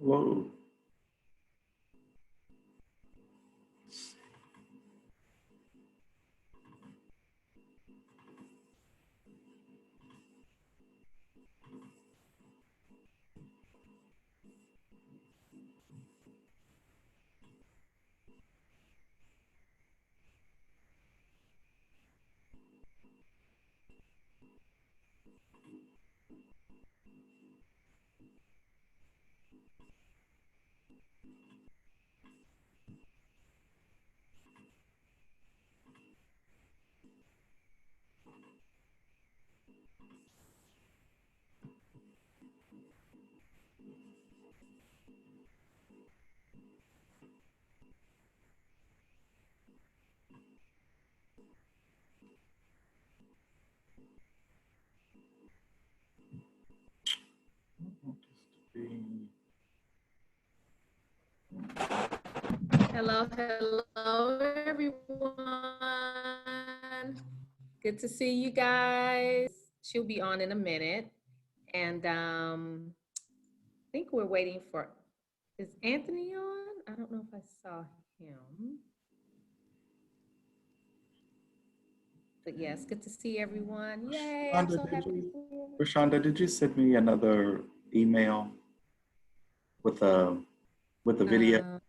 Whoa. Hello, hello, everyone. Good to see you guys. She'll be on in a minute. And I think we're waiting for, is Anthony on? I don't know if I saw him. But yes, good to see everyone. Yay, I'm so happy to see you. Rashonda, did you send me another email with a video?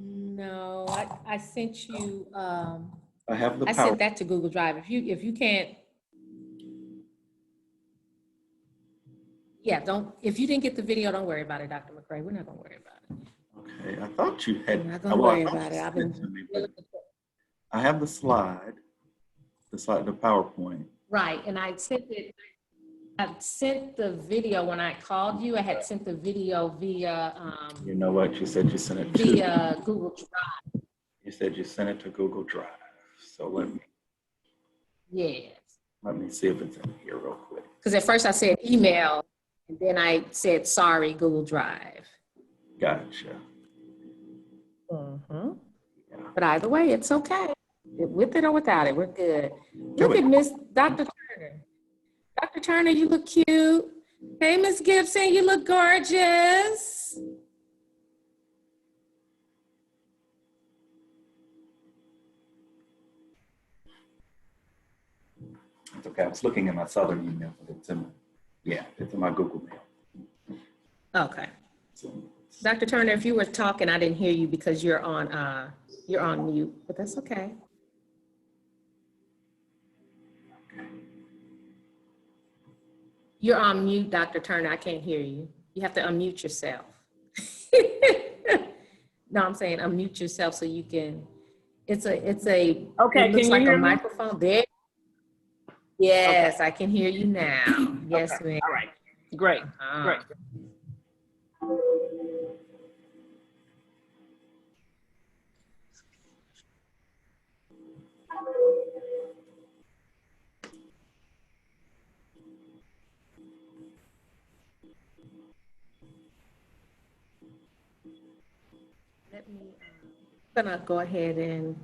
No, I sent you. I have the I power. sent that to Google Drive. If you can't, yeah, don't. If you didn't get the video, don't worry about it, Dr. McCrae. We're not gonna worry about it. Okay, I thought you had. I'm not gonna worry about it. I've been. I have the slide, the PowerPoint. Right, and I sent it. I sent the video when I called you. I had sent the video via. You know what? You said you sent it via Google Drive. You said you sent it to Google Drive. So let me. Yes. Let me see if it's in here real quick. Because at first I said email, and then I said sorry, Google Drive. Gotcha. Mm-hmm. Yeah. But either way, it's okay. With it or without it, we're good. Look at Miss Dr. Turner. Dr. Turner, you look cute. Hey, Miss Gipson, you look gorgeous. It's okay. I was looking at my Southern email, but it's in my Google Mail. Okay. So, Dr. Turner, if you were talking, I didn't hear you because you're on mute, but that's okay. You're on mute, Dr. Turner. I can't hear you. You have to unmute yourself. No, I'm saying unmute yourself so you can. It's a. Okay. It looks like a microphone. There. Yes, okay. I can hear you now. Yes, okay. ma'am. All right. Great. Great. Let me. I'm gonna go ahead and.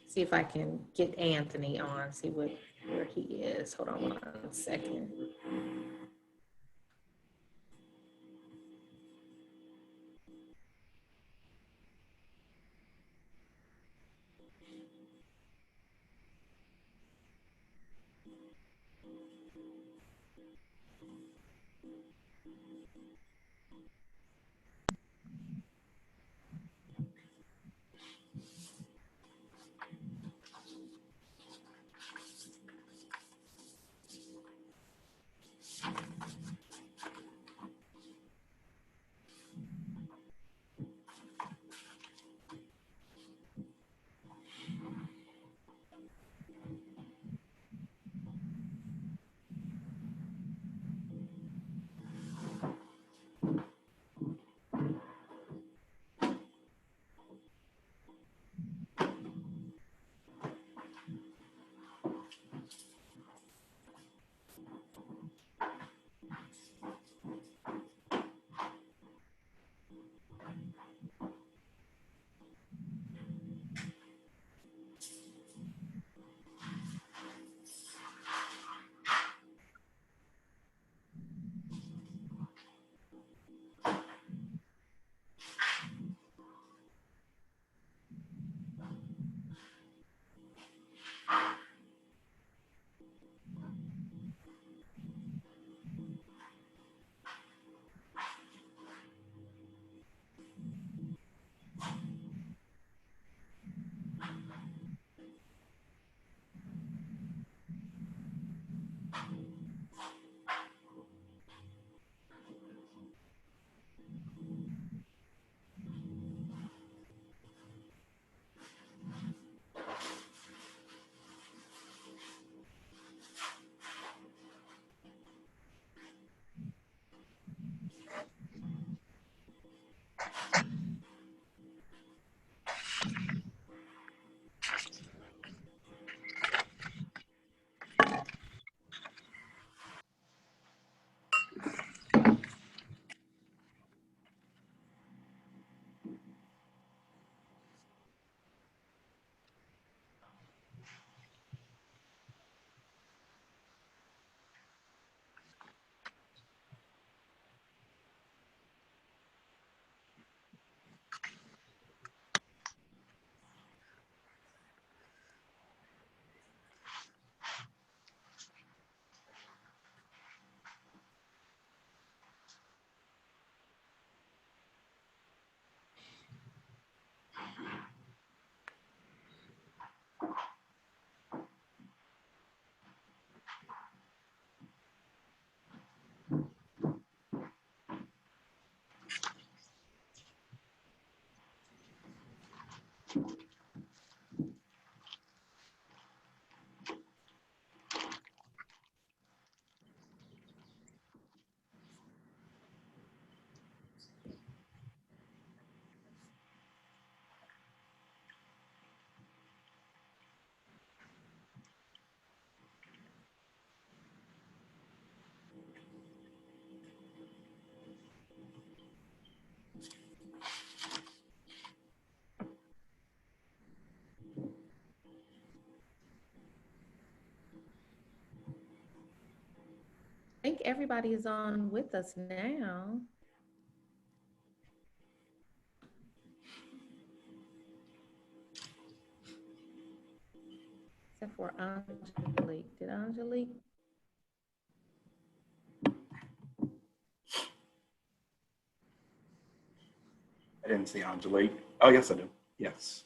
See if I can get Anthony on, see where he is. Hold on 1 second. I think everybody is on with us now. Except for Angelique. Did Angelique? I didn't see Angelique. Oh, yes, I do. Yes.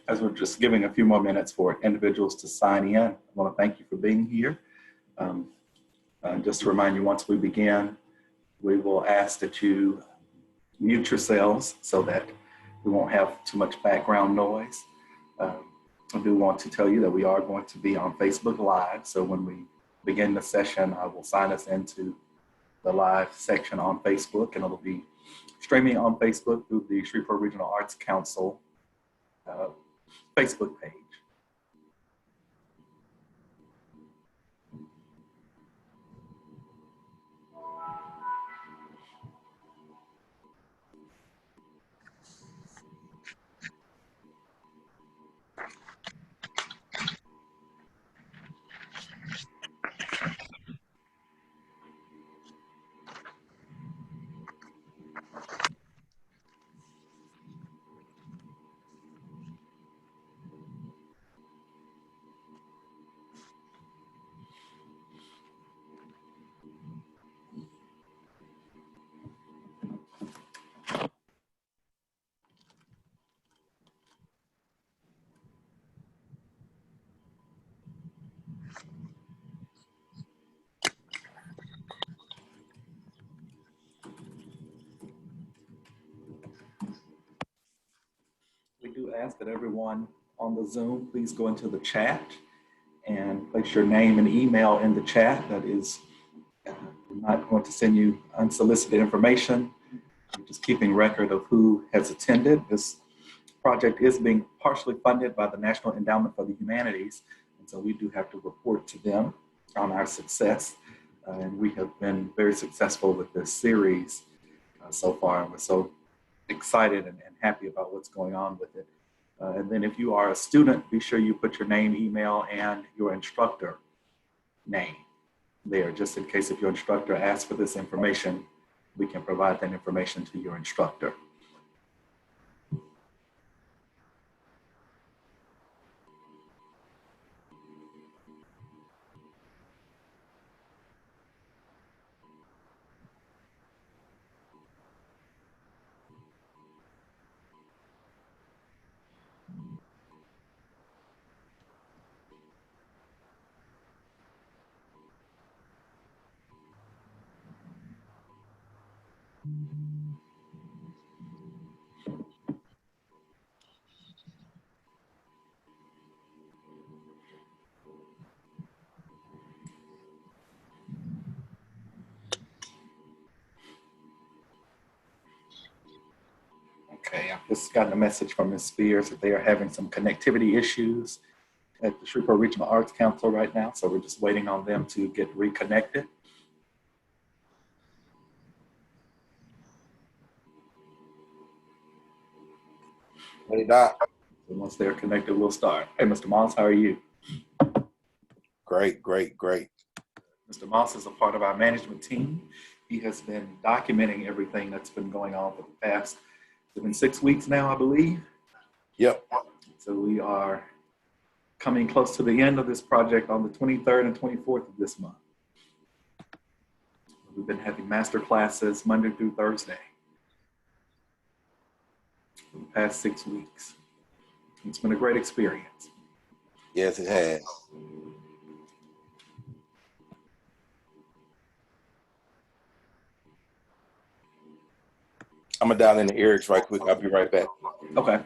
As we're just giving a few more minutes for individuals to sign in, I want to thank you for being here. Just to remind you, once we begin, we will ask that you mute yourselves so that we won't have too much background noise. I do want to tell you that we are going to be on Facebook Live. So when we begin the session, I will sign us into the live section on Facebook, and it'll be streaming on Facebook through the Shreveport Regional Arts Council Facebook page. We do ask that everyone on the Zoom, please go into the chat and place your name and email in the chat. That is not going to send you unsolicited information. We're just keeping record of who has attended. This project is being partially funded by the National Endowment for the Humanities, and so we do have to report to them on our success. And we have been very successful with this series so far, and we're so excited and happy about what's going on with it. And then if you are a student, be sure you put your name, email, and your instructor name there, just in case if your instructor asks for this information, we can provide that information to your instructor. Okay, I've just gotten a message from Ms. Spears that they are having some connectivity issues at the Shreveport Regional Arts Council right now, so we're just waiting on them to get reconnected. Hey, Doc. So once they're connected, we'll start. Hey, Mr. Moss, how are you? Great, great, great. Mr. Moss is a part of our management team. He has been documenting everything that's been going on for the past, it's been 6 weeks now, I believe. Yep. So we are coming close to the end of this project on the 23rd and 24th of this month. We've been having master classes Monday through Thursday for the past 6 weeks. It's been a great experience. Yes, it has. I'm gonna dial in the Eric's right quick. I'll be right back. Okay.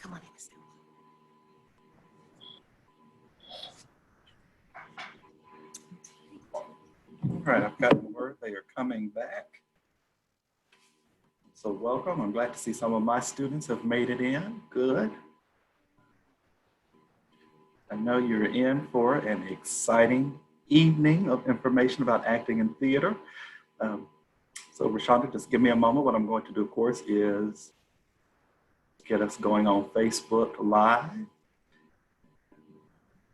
Come on in. All right, I've gotten word they are coming back. So welcome. I'm glad to see some of my students have made it in. Good. I know you're in for an exciting evening of information about acting and theater. So Rashonda, just give me a moment. What I'm going to do, of course, is get us going on Facebook Live,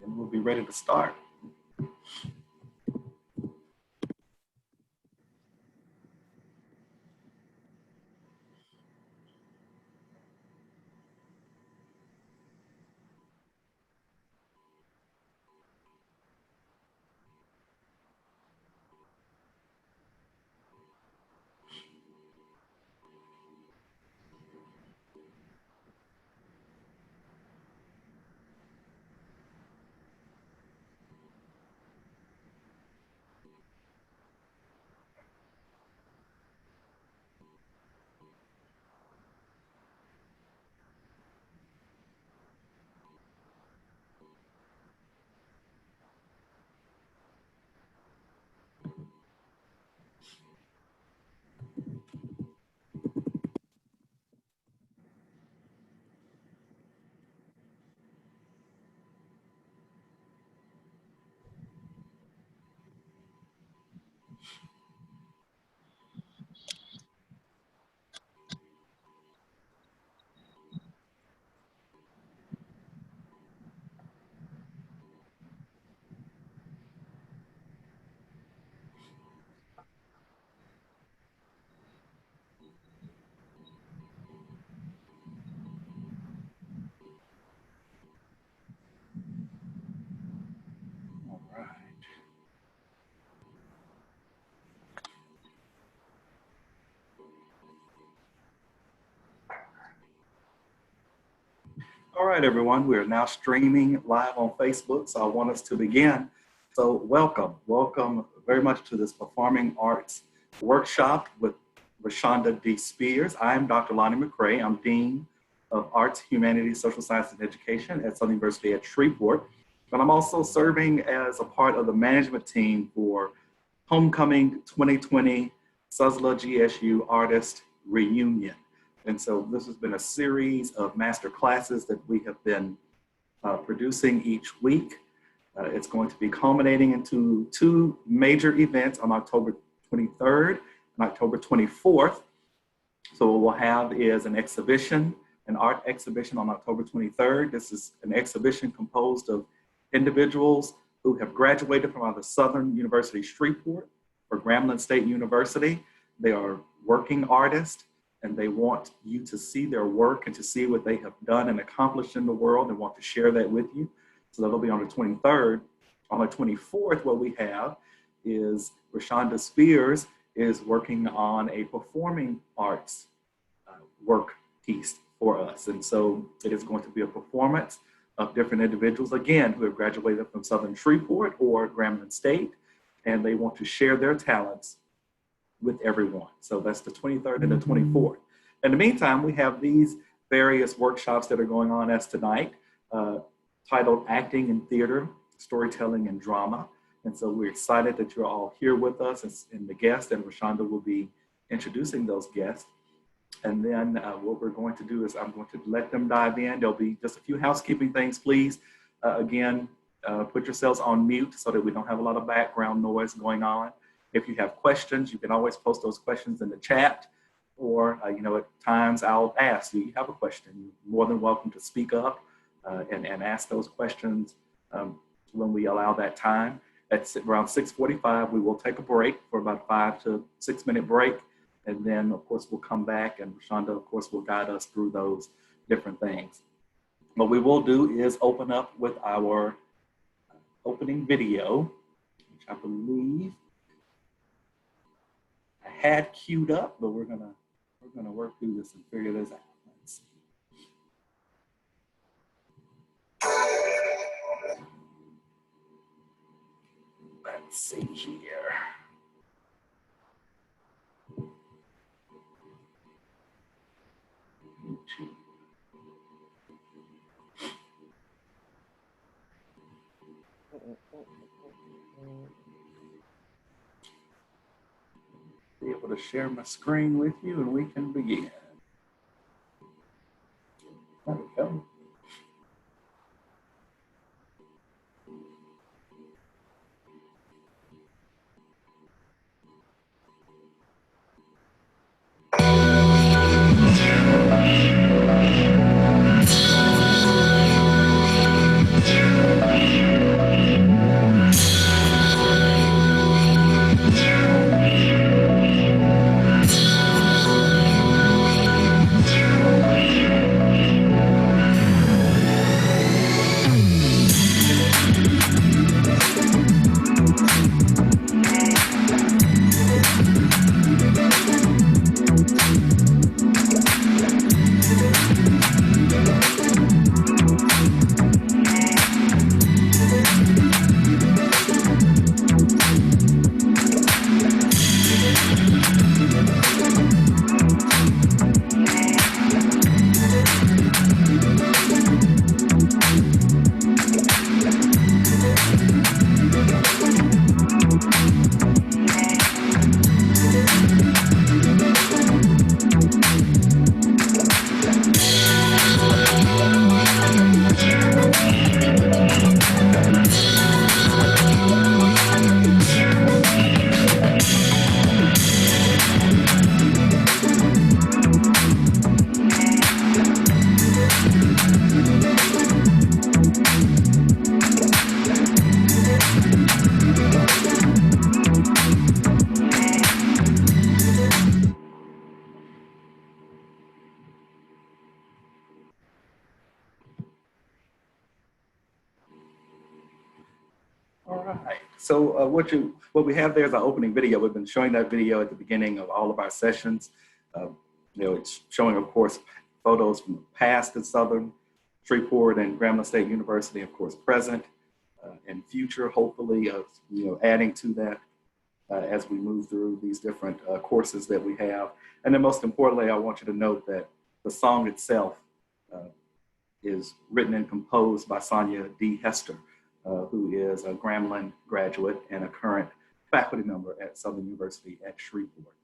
and we'll be ready to start. All right, everyone, we are now streaming live on Facebook, so I want us to begin. So welcome very much to this performing arts workshop with Rashonda D. Spears. I'm Dr. Lonnie McCray. I'm Dean of Arts, Humanities, Social Science, and Education at Southern University at Shreveport. But I'm also serving as a part of the management team for Homecoming 2020 Suzzla GSU Artist Reunion. And so this has been a series of master classes that we have been producing each week. It's going to be culminating into two major events on October 23rd and October 24th. So what we'll have is an exhibition, an art exhibition on October 23rd. This is an exhibition composed of individuals who have graduated from either Southern University Shreveport or Grambling State University. They are working artists, and they want you to see their work and to see what they have done and accomplished in the world and want to share that with you. So that'll be on the 23rd. On the 24th, what we have is Rashonda Spears is working on a performing arts work piece for us. And so it is going to be a performance of different individuals, again, who have graduated from Southern Shreveport or Grambling State, and they want to share their talents with everyone. So that's the 23rd and the 24th. In the meantime, we have these various workshops that are going on as tonight, titled Acting in Theater, Storytelling and Drama. And so we're excited that you're all here with us and the guests, and Rashonda will be introducing those guests. And then what we're going to do is I'm going to let them dive in. There'll be just a few housekeeping things, please. Again, put yourselves on mute so that we don't have a lot of background noise going on. If you have questions, you can always post those questions in the chat, or at times I'll ask, do you have a question? You're more than welcome to speak up and ask those questions when we allow that time. At around 6:45, we will take a break for about a 5 to 6 minute break. And then, of course, we'll come back, and Rashonda, of course, will guide us through those different things. What we will do is open up with our opening video, which I believe I had queued up, but we're gonna work through this and figure this out. Let's see here. Be able to share my screen with you, and we can begin. There we go. All right. So what we have there is our opening video. We've been showing that video at the beginning of all of our sessions. It's showing, of course, photos from the past at Southern, Shreveport and Grambling State University, of course, present and future, hopefully, adding to that as we move through these different courses that we have. And then most importantly, I want you to note that the song itself is written and composed by Sonia D. Hester, who is a Grambling graduate and a current faculty member at Southern University at Shreveport.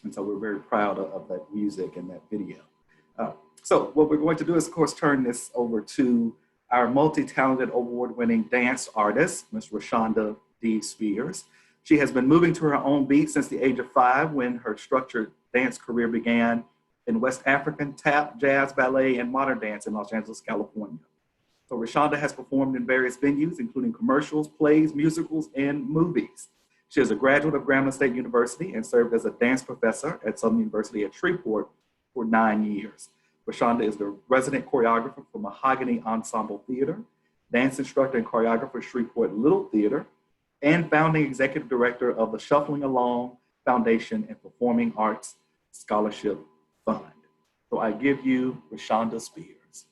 And so we're very proud of that music and that video. So what we're going to do is, of course, turn this over to our multi-talented award-winning dance artist, Ms. Rashonda D. Spears. She has been moving to her own beat since the age of 5 when her structured dance career began in West African tap, jazz, ballet, and modern dance in Los Angeles, California. So Rashonda has performed in various venues, including commercials, plays, musicals, and movies. She is a graduate of Grambling State University and served as a dance professor at Southern University at Shreveport for 9 years. Rashonda is the resident choreographer for Mahogany Ensemble Theater, dance instructor and choreographer Shreveport Little Theater, and founding executive director of the Shuffling Along Foundation and Performing Arts Scholarship Fund. So I give you Rashonda Spears.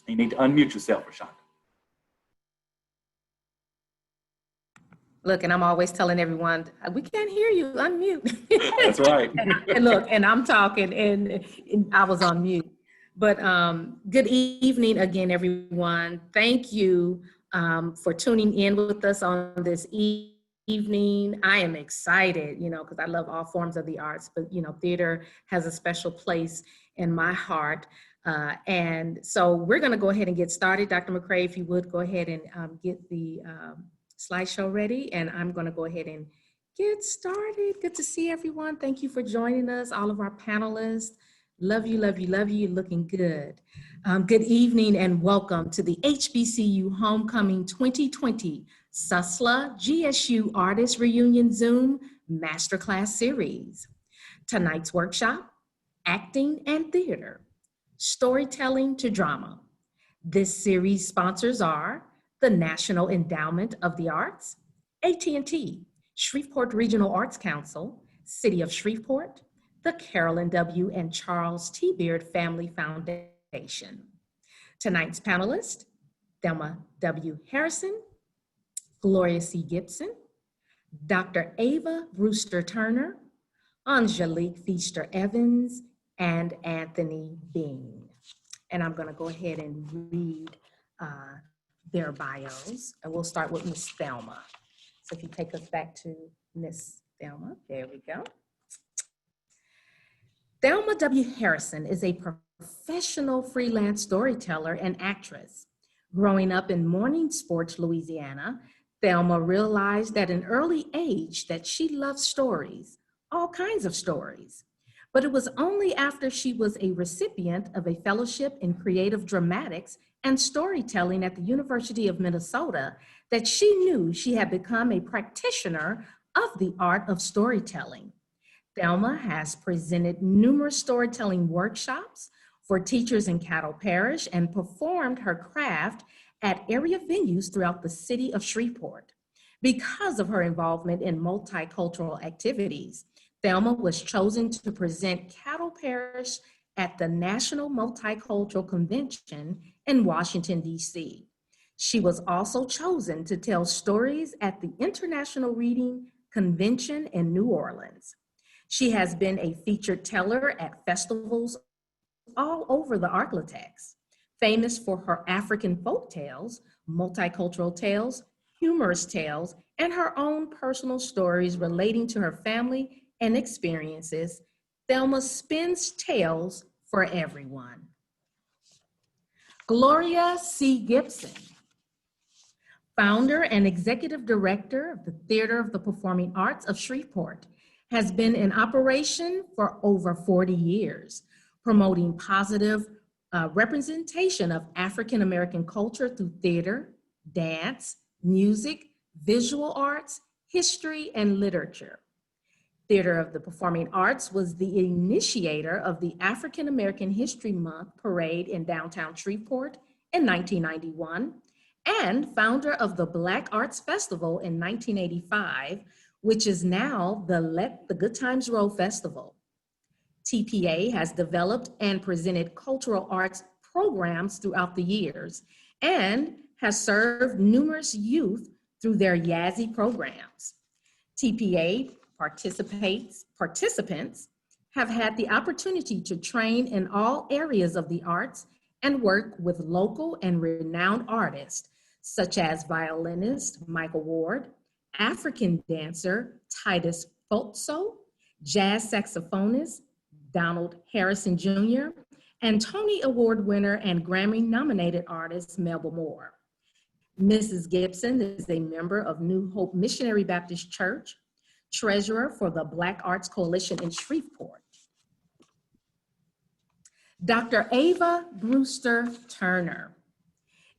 You need to unmute yourself, Rashonda. Look, and I'm always telling everyone, we can't hear you, unmute. That's right. And look, and I'm talking and I was on mute. But good evening again, everyone. Thank you for tuning in with us on this evening. I am excited, because I love all forms of the arts, but theater has a special place in my heart. And so we're gonna go ahead and get started. Dr. McCray, if you would go ahead and get the slideshow ready, and I'm gonna go ahead and get started. Good to see everyone. Thank you for joining us, all of our panelists. Love you, love you, love you. You're looking good. Good evening and welcome to the HBCU Homecoming 2020 SUSLA GSU Artist Reunion Zoom Masterclass Series. Tonight's workshop, Acting and Theater, Storytelling to Drama. This series sponsors are the National Endowment of the Arts, AT&T, Shreveport Regional Arts Council, City of Shreveport, the Carolyn W. and Charles T. Beard Family Foundation. Tonight's panelists, Thelma W. Harrison, Gloria C. Gipson, Dr. Ava Brewster-Turnen, Angelique Feaster-Evans, and Anthony Bean. And I'm gonna go ahead and read their bios, and we'll start with Miss Thelma. So if you take us back to Miss Thelma, there we go. Thelma W. Harrison is a professional freelance storyteller and actress. Growing up in Morning Sports, Louisiana, Thelma realized at an early age that she loved stories, all kinds of stories. But it was only after she was a recipient of a fellowship in creative dramatics and storytelling at the University of Minnesota that she knew she had become a practitioner of the art of storytelling. Thelma has presented numerous storytelling workshops for teachers in Caddo Parish and performed her craft at area venues throughout the city of Shreveport. Because of her involvement in multicultural activities, Thelma was chosen to present Caddo Parish at the National Multicultural Convention in Washington, D.C. She was also chosen to tell stories at the International Reading Convention in New Orleans. She has been a featured teller at festivals all over the Arklatex, famous for her African folk tales, multicultural tales, humorous tales, and her own personal stories relating to her family and experiences. Thelma spins tales for everyone. Gloria C. Gipson, founder and executive director of the Theater of the Performing Arts of Shreveport, has been in operation for over 40 years, promoting positive representation of African American culture through theater, dance, music, visual arts, history, and literature. Theater of the Performing Arts was the initiator of the African American History Month parade in downtown Shreveport in 1991, and founder of the Black Arts Festival in 1985, which is now the Let the Good Times Roll Festival. TPA has developed and presented cultural arts programs throughout the years and has served numerous youth through their Yazzie programs. TPA participants have had the opportunity to train in all areas of the arts and work with local and renowned artists such as violinist Michael Ward, African dancer Titus Foltso, jazz saxophonist Donald Harrison Jr., and Tony Award winner and Grammy-nominated artist Melba Moore. Mrs. Gipson is a member of New Hope Missionary Baptist Church, treasurer for the Black Arts Coalition in Shreveport. Dr. Ava Brewster-Turnen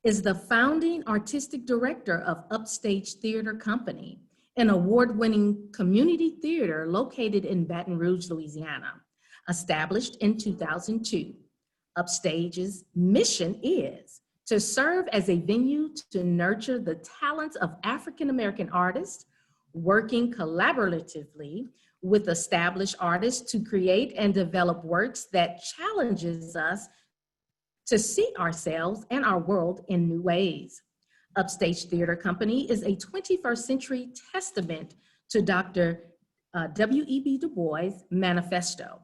is the founding artistic director of Upstage Theater Company, an award-winning community theater located in Baton Rouge, Louisiana, established in 2002. Upstage's mission is to serve as a venue to nurture the talents of African-American artists, working collaboratively with established artists to create and develop works that challenges us to see ourselves and our world in new ways. Upstage Theater Company is a 21st century testament to Dr. W.E.B. Du Bois' manifesto.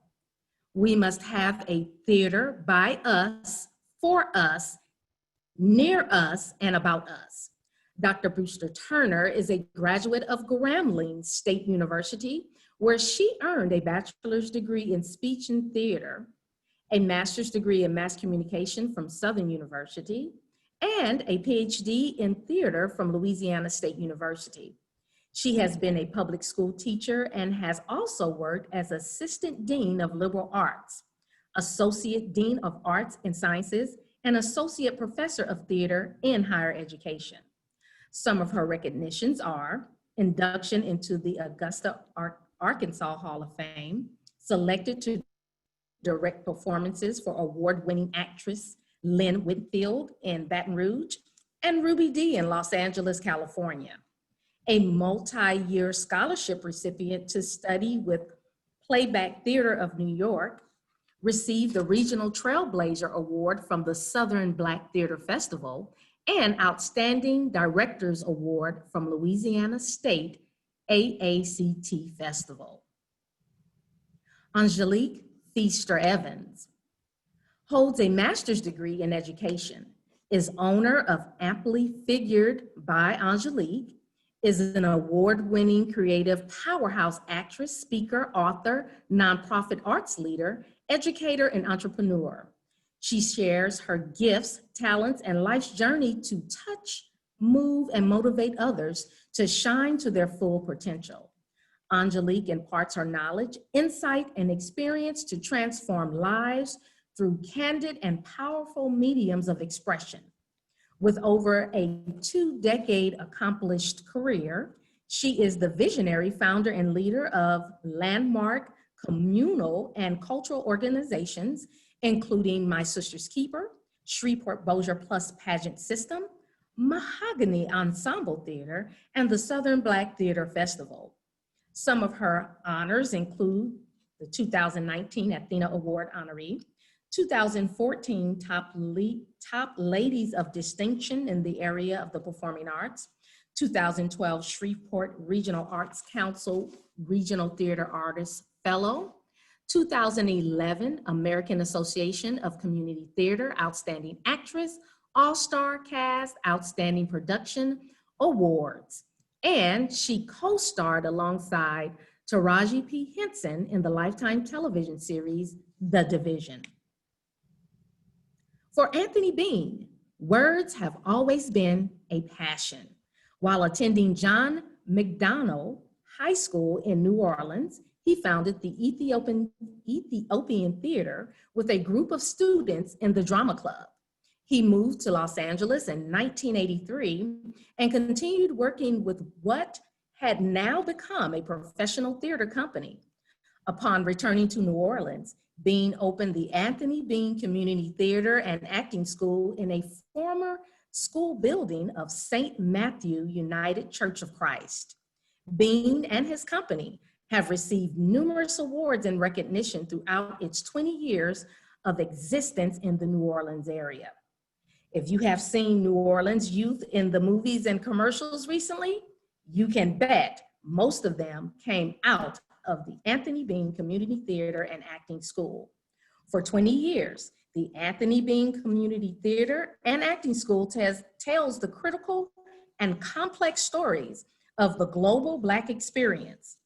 We must have a theater by us, for us, near us, and about us. Dr. Brewster-Turnen is a graduate of Grambling State University, where she earned a bachelor's degree in speech and theater, a master's degree in mass communication from Southern University, and a PhD in theater from Louisiana State University. She has been a public school teacher and has also worked as Assistant Dean of Liberal Arts, Associate Dean of Arts and Sciences, and Associate Professor of Theater in Higher Education. Some of her recognitions are induction into the Augusta, Arkansas Hall of Fame, selected to direct performances for award-winning actress Lynn Whitfield in Baton Rouge, and Ruby Dee in Los Angeles, California. A multi-year scholarship recipient to study with Playback Theater of New York, received the Regional Trailblazer Award from the Southern Black Theater Festival, and Outstanding Directors Award from Louisiana State AACT Festival. Angelique Feaster Evans holds a master's degree in education, is owner of Amply Figured by Angelique, is an award-winning creative powerhouse actress, speaker, author, nonprofit arts leader, educator, and entrepreneur. She shares her gifts, talents, and life's journey to touch, move, and motivate others to shine to their full potential. Angelique imparts her knowledge, insight, and experience to transform lives through candid and powerful mediums of expression. With over a 2-decade accomplished career, she is the visionary founder and leader of landmark communal and cultural organizations, including My Sister's Keeper, Shreveport Bossier Plus Pageant System, Mahogany Ensemble Theater, and the Southern Black Theater Festival. Some of her honors include the 2019 Athena Award honoree, 2014 Top Ladies of Distinction in the area of the performing arts, 2012 Shreveport Regional Arts Council Regional Theater Artist Fellow, 2011 American Association of Community Theater Outstanding Actress, All-Star Cast, Outstanding Production Awards. And she co-starred alongside Taraji P. Henson in the Lifetime television series, The Division. For Anthony Bean, words have always been a passion. While attending John McDonald High School in New Orleans, he founded the Ethiopian Theater with a group of students in the drama club. He moved to Los Angeles in 1983 and continued working with what had now become a professional theater company. Upon returning to New Orleans, Bean opened the Anthony Bean Community Theater and Acting School in a former school building of St. Matthew United Church of Christ. Bean and his company have received numerous awards and recognition throughout its 20 years of existence in the New Orleans area. If you have seen New Orleans youth in the movies and commercials recently, you can bet most of them came out of the Anthony Bean Community Theater and Acting School. For 20 years, the Anthony Bean Community Theater and Acting School tells the critical and complex stories of the global Black experience.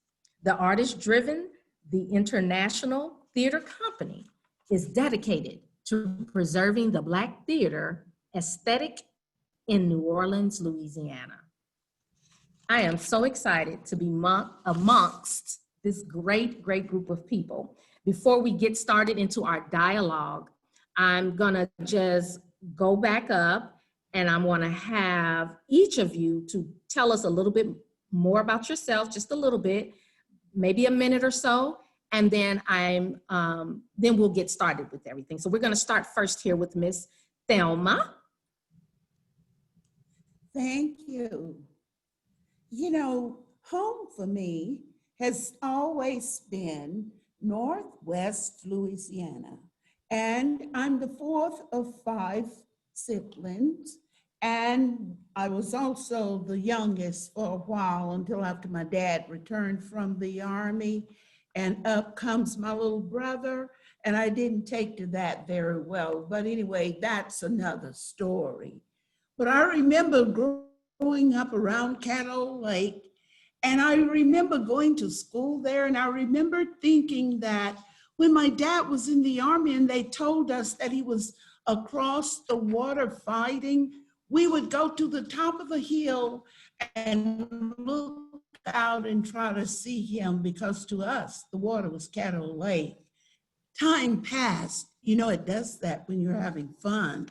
The artist-driven, the International Theater Company is dedicated to preserving the Black theater aesthetic in New Orleans, Louisiana. I am so excited to be amongst this great group of people. Before we get started into our dialogue, I'm gonna just go back up and I'm gonna have each of you to tell us a little bit more about yourself, just a little bit, maybe a minute or so, and then then we'll get started with everything. So we're gonna start first here with Miss Thelma. Thank you. You know, home for me has always been Northwest Louisiana. And I'm the fourth of 5 siblings. And I was also the youngest for a while until after my dad returned from the Army. And up comes my little brother. And I didn't take to that very well. But anyway, that's another story. But I remember growing up around Caddo Lake, and I remember going to school there, and I remember thinking that when my dad was in the Army and they told us that he was across the water fighting, we would go to the top of a hill and look out and try to see him, because to us, the water was Caddo Lake. Time passed. You know, it does that when you're having fun.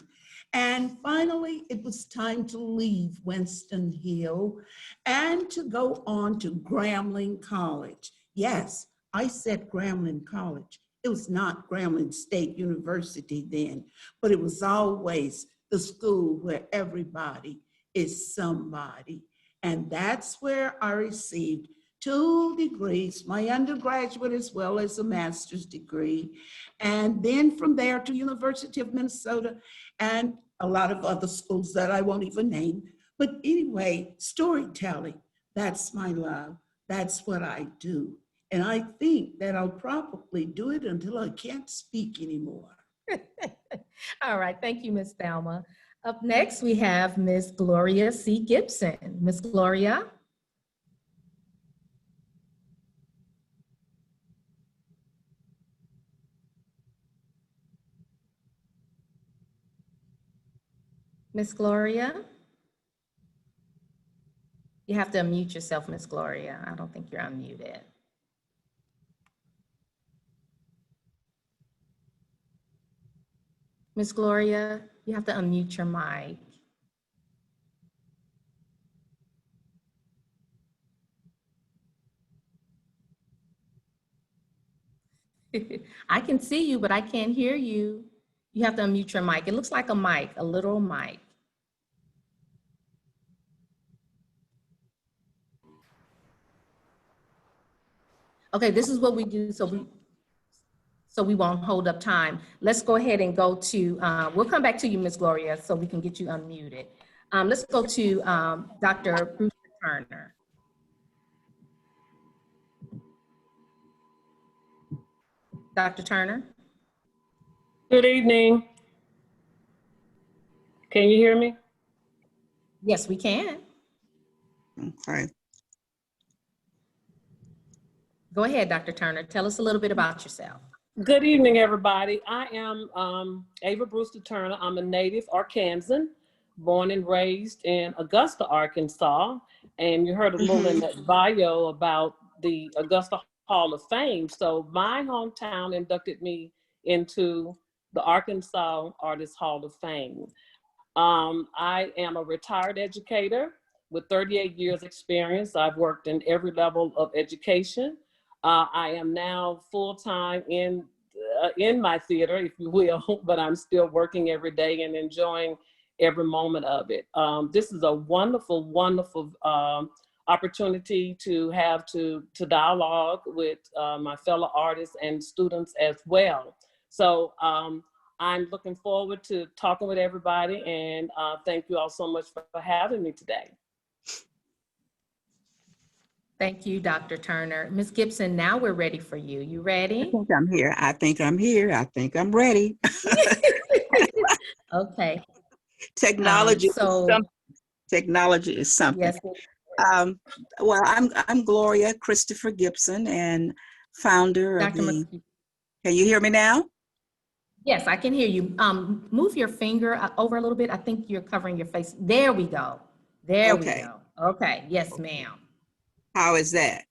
And finally, it was time to leave Winston Hill and to go on to Grambling College. Yes, I said Grambling College. It was not Grambling State University then, but it was always the school where everybody is somebody. And that's where I received 2 degrees, my undergraduate as well as a master's degree. And then from there to University of Minnesota and a lot of other schools that I won't even name. But anyway, storytelling, that's my love. That's what I do. And I think that I'll probably do it until I can't speak anymore. All right, thank you, Miss Thelma. Up next, we have Miss Gloria C. Gipson. Miss Gloria. Miss Gloria? You have to unmute yourself, Miss Gloria. I don't think you're unmuted. Miss Gloria, you have to unmute your mic. I can see you, but I can't hear you. You have to unmute your mic. It looks like a mic, a literal mic. Okay, this is what we do so we won't hold up time. Let's go ahead and go to, we'll come back to you, Miss Gloria, so we can get you unmuted. Let's go to Dr. Brewster-Turnen. Dr. Turner? Good evening. Can you hear me? Yes, we can. Okay. Go ahead, Dr. Turner. Tell us a little bit about yourself. Good evening, everybody. I am Ava Brewster-Turnen. I'm a native Arkansan, born and raised in Augusta, Arkansas. And you heard a little in that bio about the Augusta Hall of Fame. So my hometown inducted me into the Arkansas Artists Hall of Fame. I am a retired educator with 38 years experience. I've worked in every level of education. I am now full-time in my theater, if you will, but I'm still working every day and enjoying every moment of it. This is a wonderful, wonderful opportunity to dialogue with my fellow artists and students as well. So I'm looking forward to talking with everybody, and thank you all so much for having me today. Thank you, Dr. Turner. Ms. Gipson, now we're ready for you. You I ready? think I'm here. I think I'm here. I think I'm ready. Okay. Technology is So something. Technology is something. yes, Well, I'm Gloria Christopher Gipson and founder of Dr. the. McKee. Can you hear me now? Yes, I can hear you. Move your finger over a little bit. I think you're covering your face. There we go. There we Okay. go. Okay. Yes, ma'am. How is that?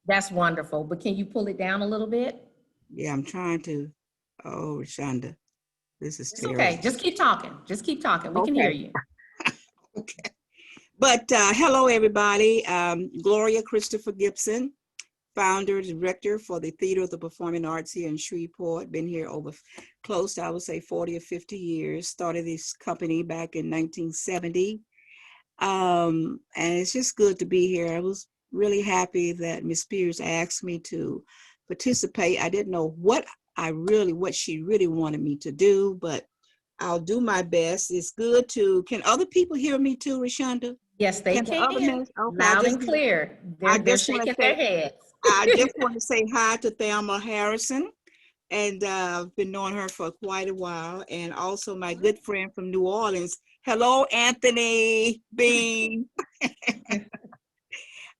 That's wonderful. But can you pull it down a little bit? Yeah, I'm trying to. Oh, Rashonda, this is It's terrible. okay. Just keep talking. Just keep talking. We can hear you. Okay. But hello, everybody. Gloria Christopher Gipson, founder, director for the Theater of the Performing Arts here in Shreveport. Been here over close to, I would say, 40 or 50 years. Started this company back in 1970. And it's just good to be here. I was really happy that Ms. Spears asked me to participate. I didn't know what she really wanted me to do, but I'll do my best. It's good to, can other people hear me too, Rashonda? Yes, they The other can. members? Okay, Loud and clear. They're shaking their heads. I just want to say hi to Thelma Harrison, and I've been knowing her for quite a while, and also my good friend from New Orleans. Hello, Anthony Bean.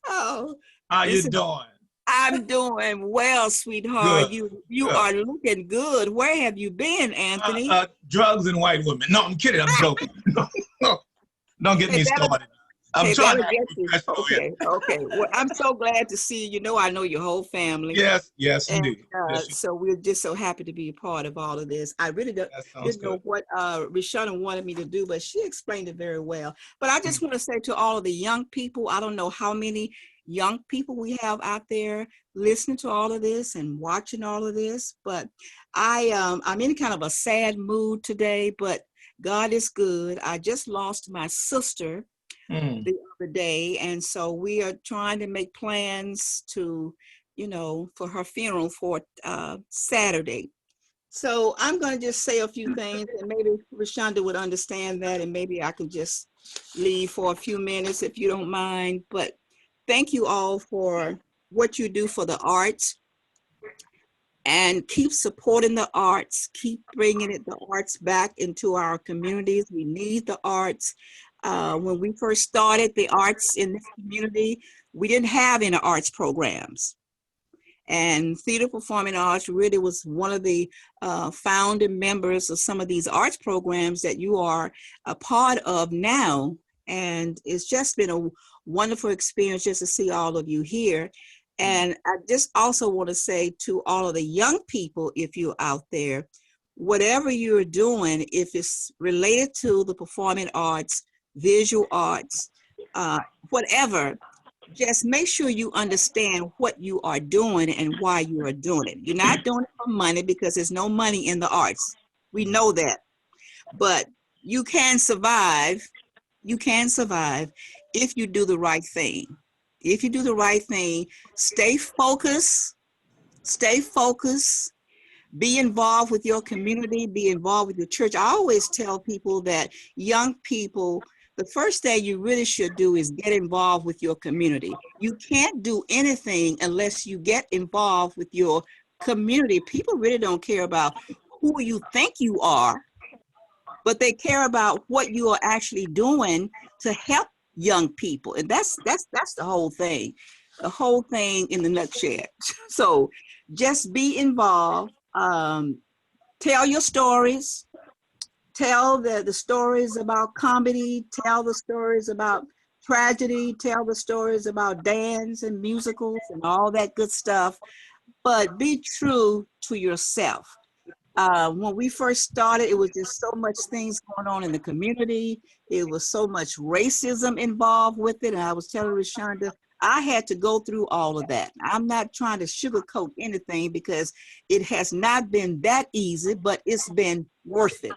Oh, How you doing? I'm doing well, sweetheart. Good. You Good. are looking good. Where have you been, Anthony? Drugs and white women. No, I'm kidding. I'm joking. No, don't get me started. I'm trying to get you. professional here. Okay. Well, I'm so glad to see you. I know your whole family. Yes, And indeed. Yes, so we're just so happy to be a part of all of this. I really didn't know what Rashonda wanted me to do, but she explained it very well. But I just want to say to all of the young people, I don't know how many young people we have out there listening to all of this and watching all of this, but I'm in kind of a sad mood today, but God is good. I just lost my sister the other day, and so we are trying to make plans to, for her funeral for Saturday. So I'm going to just say a few things, and maybe Rashonda would understand that, and maybe I can just leave for a few minutes if you don't mind. But thank you all for what you do for the arts, and keep supporting the arts, keep bringing the arts back into our communities. We need the arts. When we first started the arts in this community, we didn't have any arts programs. And Theater Performing Arts really was one of the founding members of some of these arts programs that you are a part of now. And it's just been a wonderful experience just to see all of you here. And I just also want to say to all of the young people, if you're out there, whatever you're doing, if it's related to the performing arts, visual arts, whatever, just make sure you understand what you are doing and why you are doing it. You're not doing it for money, because there's no money in the arts. We know that. But you can survive. You can survive if you do the right thing. If you do the right thing, stay focused, be involved with your community, be involved with your church. I always tell people that young people, the first thing you really should do is get involved with your community. You can't do anything unless you get involved with your community. People really don't care about who you think you are, but they care about what you are actually doing to help young people. And that's the whole thing in the nutshell. So just be involved. Tell your stories. Tell the stories about comedy. Tell the stories about tragedy. Tell the stories about dance and musicals and all that good stuff. But be true to yourself. When we first started, it was just so much things going on in the community. It was so much racism involved with it. And I was telling Rashonda, I had to go through all of that. I'm not trying to sugarcoat anything, because it has not been that easy, but it's been worth it.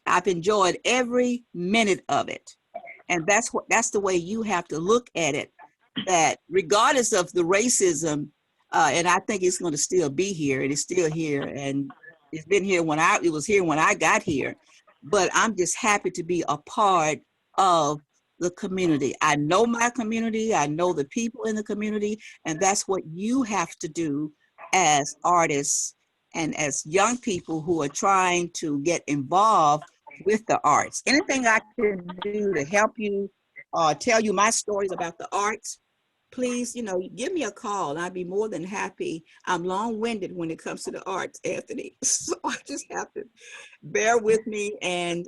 I've enjoyed every minute of it. And that's the way you have to look at it, that regardless of the racism, and I think it's going to still be here, and it's still here, and it's been here it was here when I got here, but I'm just happy to be a part of the community. I know my community, I know the people in the community, and that's what you have to do as artists and as young people who are trying to get involved with the arts. Anything I can do to help you or tell you my stories about the arts, please, give me a call. I'd be more than happy. I'm long-winded when it comes to the arts, Anthony. So I just have to bear with me. And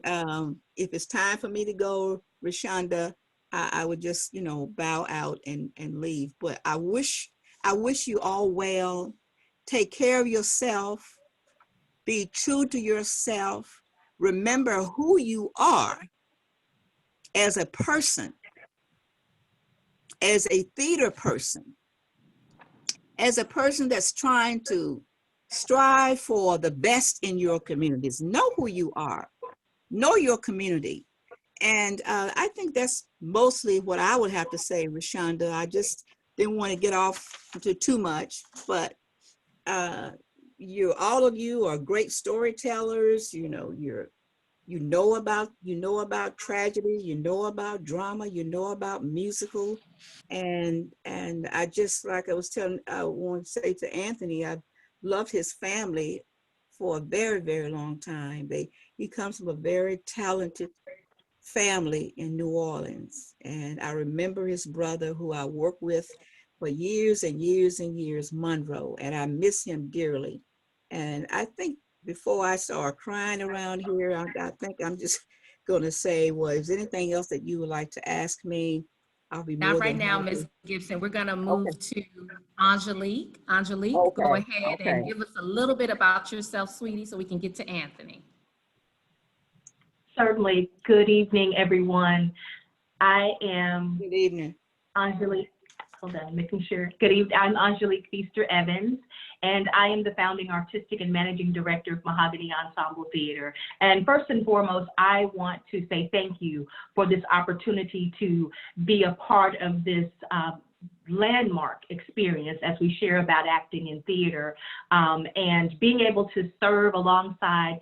if it's time for me to go, Rashonda, I would just, bow out and leave. But I wish you all well. Take care of yourself. Be true to yourself. Remember who you are as a person, as a theater person, as a person that's trying to strive for the best in your communities. Know who you are. Know your community. And I think that's mostly what I would have to say, Rashonda. I just didn't want to get off into too much, but all of you are great storytellers. You know about tragedy, you know about drama, you know about musical, and I just, like I want to say to Anthony, I've loved his family for a very, very long time. He comes from a very talented family in New Orleans, and I remember his brother, who I worked with for years and years and years, Monroe, and I miss him dearly. And I think before I start crying around here, I think I'm just going to say, well, is there anything else that you would like to ask me? I'll be more Not right than now, happy. Ms. Gibson. We're going to move to Angelique. Angelique, Okay, go ahead okay. and give us a little bit about yourself, sweetie, so we can get to Anthony. Certainly. Good evening, everyone. I am Good evening. Angelique. Hold on, making sure. Good evening. I'm Angelique Feaster-Evans, and I am the founding artistic and managing director of Mahogany Ensemble Theater. And first and foremost, I want to say thank you for this opportunity to be a part of this landmark experience as we share about acting in theater, and being able to serve alongside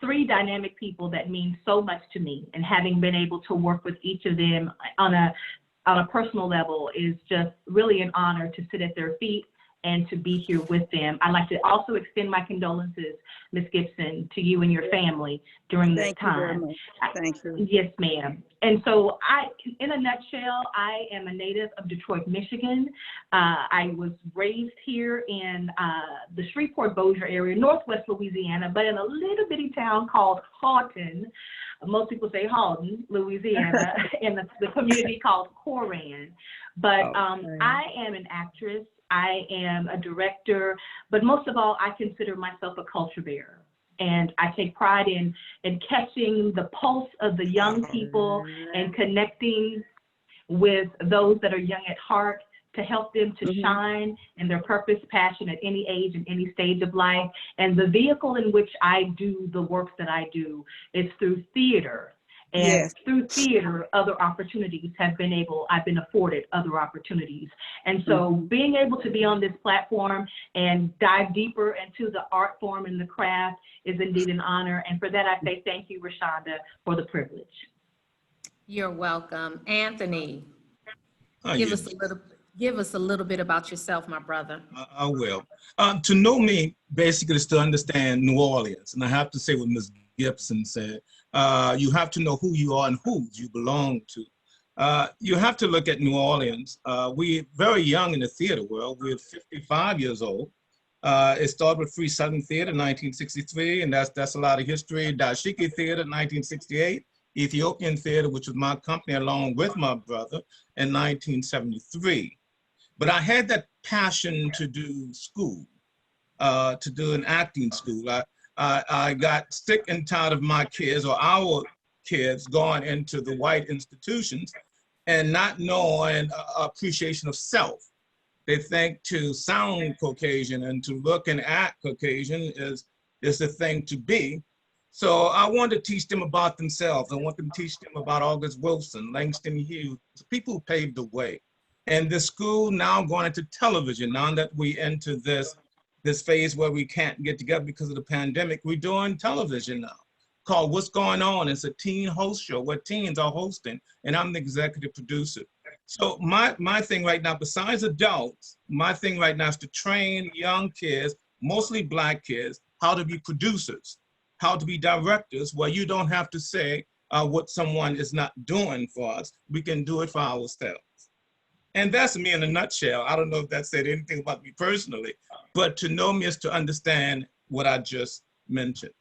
three dynamic people that mean so much to me, and having been able to work with each of them on a personal level is just really an honor to sit at their feet and to be here with them. I'd like to also extend my condolences, Ms. Gibson, to you and your family during this time. Thank you. Yes, ma'am. And so in a nutshell, I am a native of Detroit, Michigan. I was raised here in the Shreveport-Bossier area, Northwest Louisiana, but in a little bitty town called Houghton. Most people say Houghton, Louisiana, in the community called Coran. But I am an actress. I am a director, but most of all, I consider myself a culture bearer. And I take pride in catching the pulse of the young people and connecting with those that are young at heart to help them to shine in their purpose, passion at any age and any stage of life. And the vehicle in which I do the work that I do is through theater. And through theater, other opportunities I've been afforded other opportunities. And so being able to be on this platform and dive deeper into the art form and the craft is indeed an honor. And for that, I say thank you, Rashonda, for the privilege. You're welcome. Anthony, give us a little bit about yourself, my brother. I will. To know me basically is to understand New Orleans. And I have to say what Ms. Gipson said. You have to know who you are and who you belong to. You have to look at New Orleans. We're very young in the theater world. We're 55 years old. It started with Free Southern Theater in 1963, and that's a lot of history. Dashiki Theater, 1968. Ethiopian Theater, which was my company along with my brother, in 1973. But I had that passion to do school, to do an acting school. I got sick and tired of my kids or our kids going into the white institutions and not knowing appreciation of self. They think to sound Caucasian and to look and act Caucasian is the thing to be. So I want to teach them about themselves. I want them to teach them about August Wilson, Langston Hughes, people who paved the way. And the school now going into television, now that we enter this phase where we can't get together because of the pandemic, we're doing television now called What's Going On. It's a teen host show where teens are hosting, and I'm the executive producer. So my thing right now, besides adults, my thing right now is to train young kids, mostly Black kids, how to be producers, how to be directors, where you don't have to say what someone is not doing for us. We can do it for ourselves. And that's me in a nutshell. I don't know if that said anything about me personally, but to know me is to understand what I just mentioned.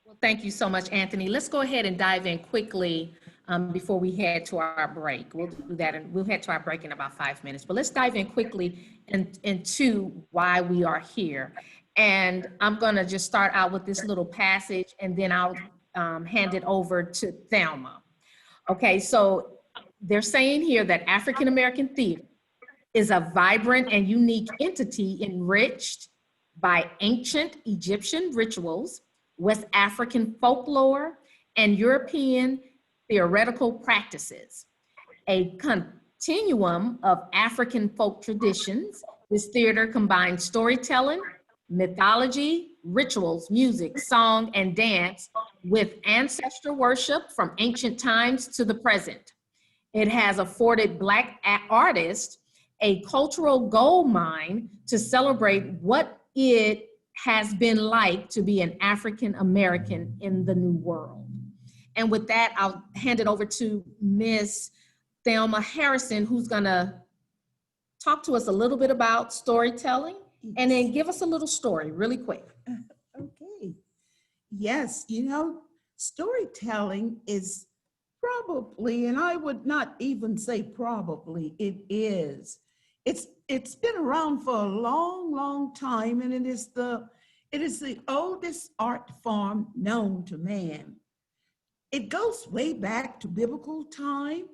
Well, thank you so much, Anthony. Let's go ahead and dive in quickly before we head to our break. We'll do that, and we'll head to our break in about 5 minutes. But let's dive in quickly into why we are here. And I'm going to just start out with this little passage, and then I'll hand it over to Thelma. Okay, so they're saying here that African American theater is a vibrant and unique entity enriched by ancient Egyptian rituals, West African folklore, and European theoretical practices. A continuum of African folk traditions, this theater combines storytelling, mythology, rituals, music, song, and dance with ancestral worship from ancient times to the present. It has afforded Black artists a cultural gold mine to celebrate what it has been like to be an African American in the New World. And with that, I'll hand it over to Miss Thelma Harrison, who's gonna talk to us a little bit about storytelling and then give us a little story really quick. Okay. Yes, you know, storytelling is probably, and I would not even say probably, it is. It's been around for a long, long time, and it is the oldest art form known to man. It goes way back to biblical time.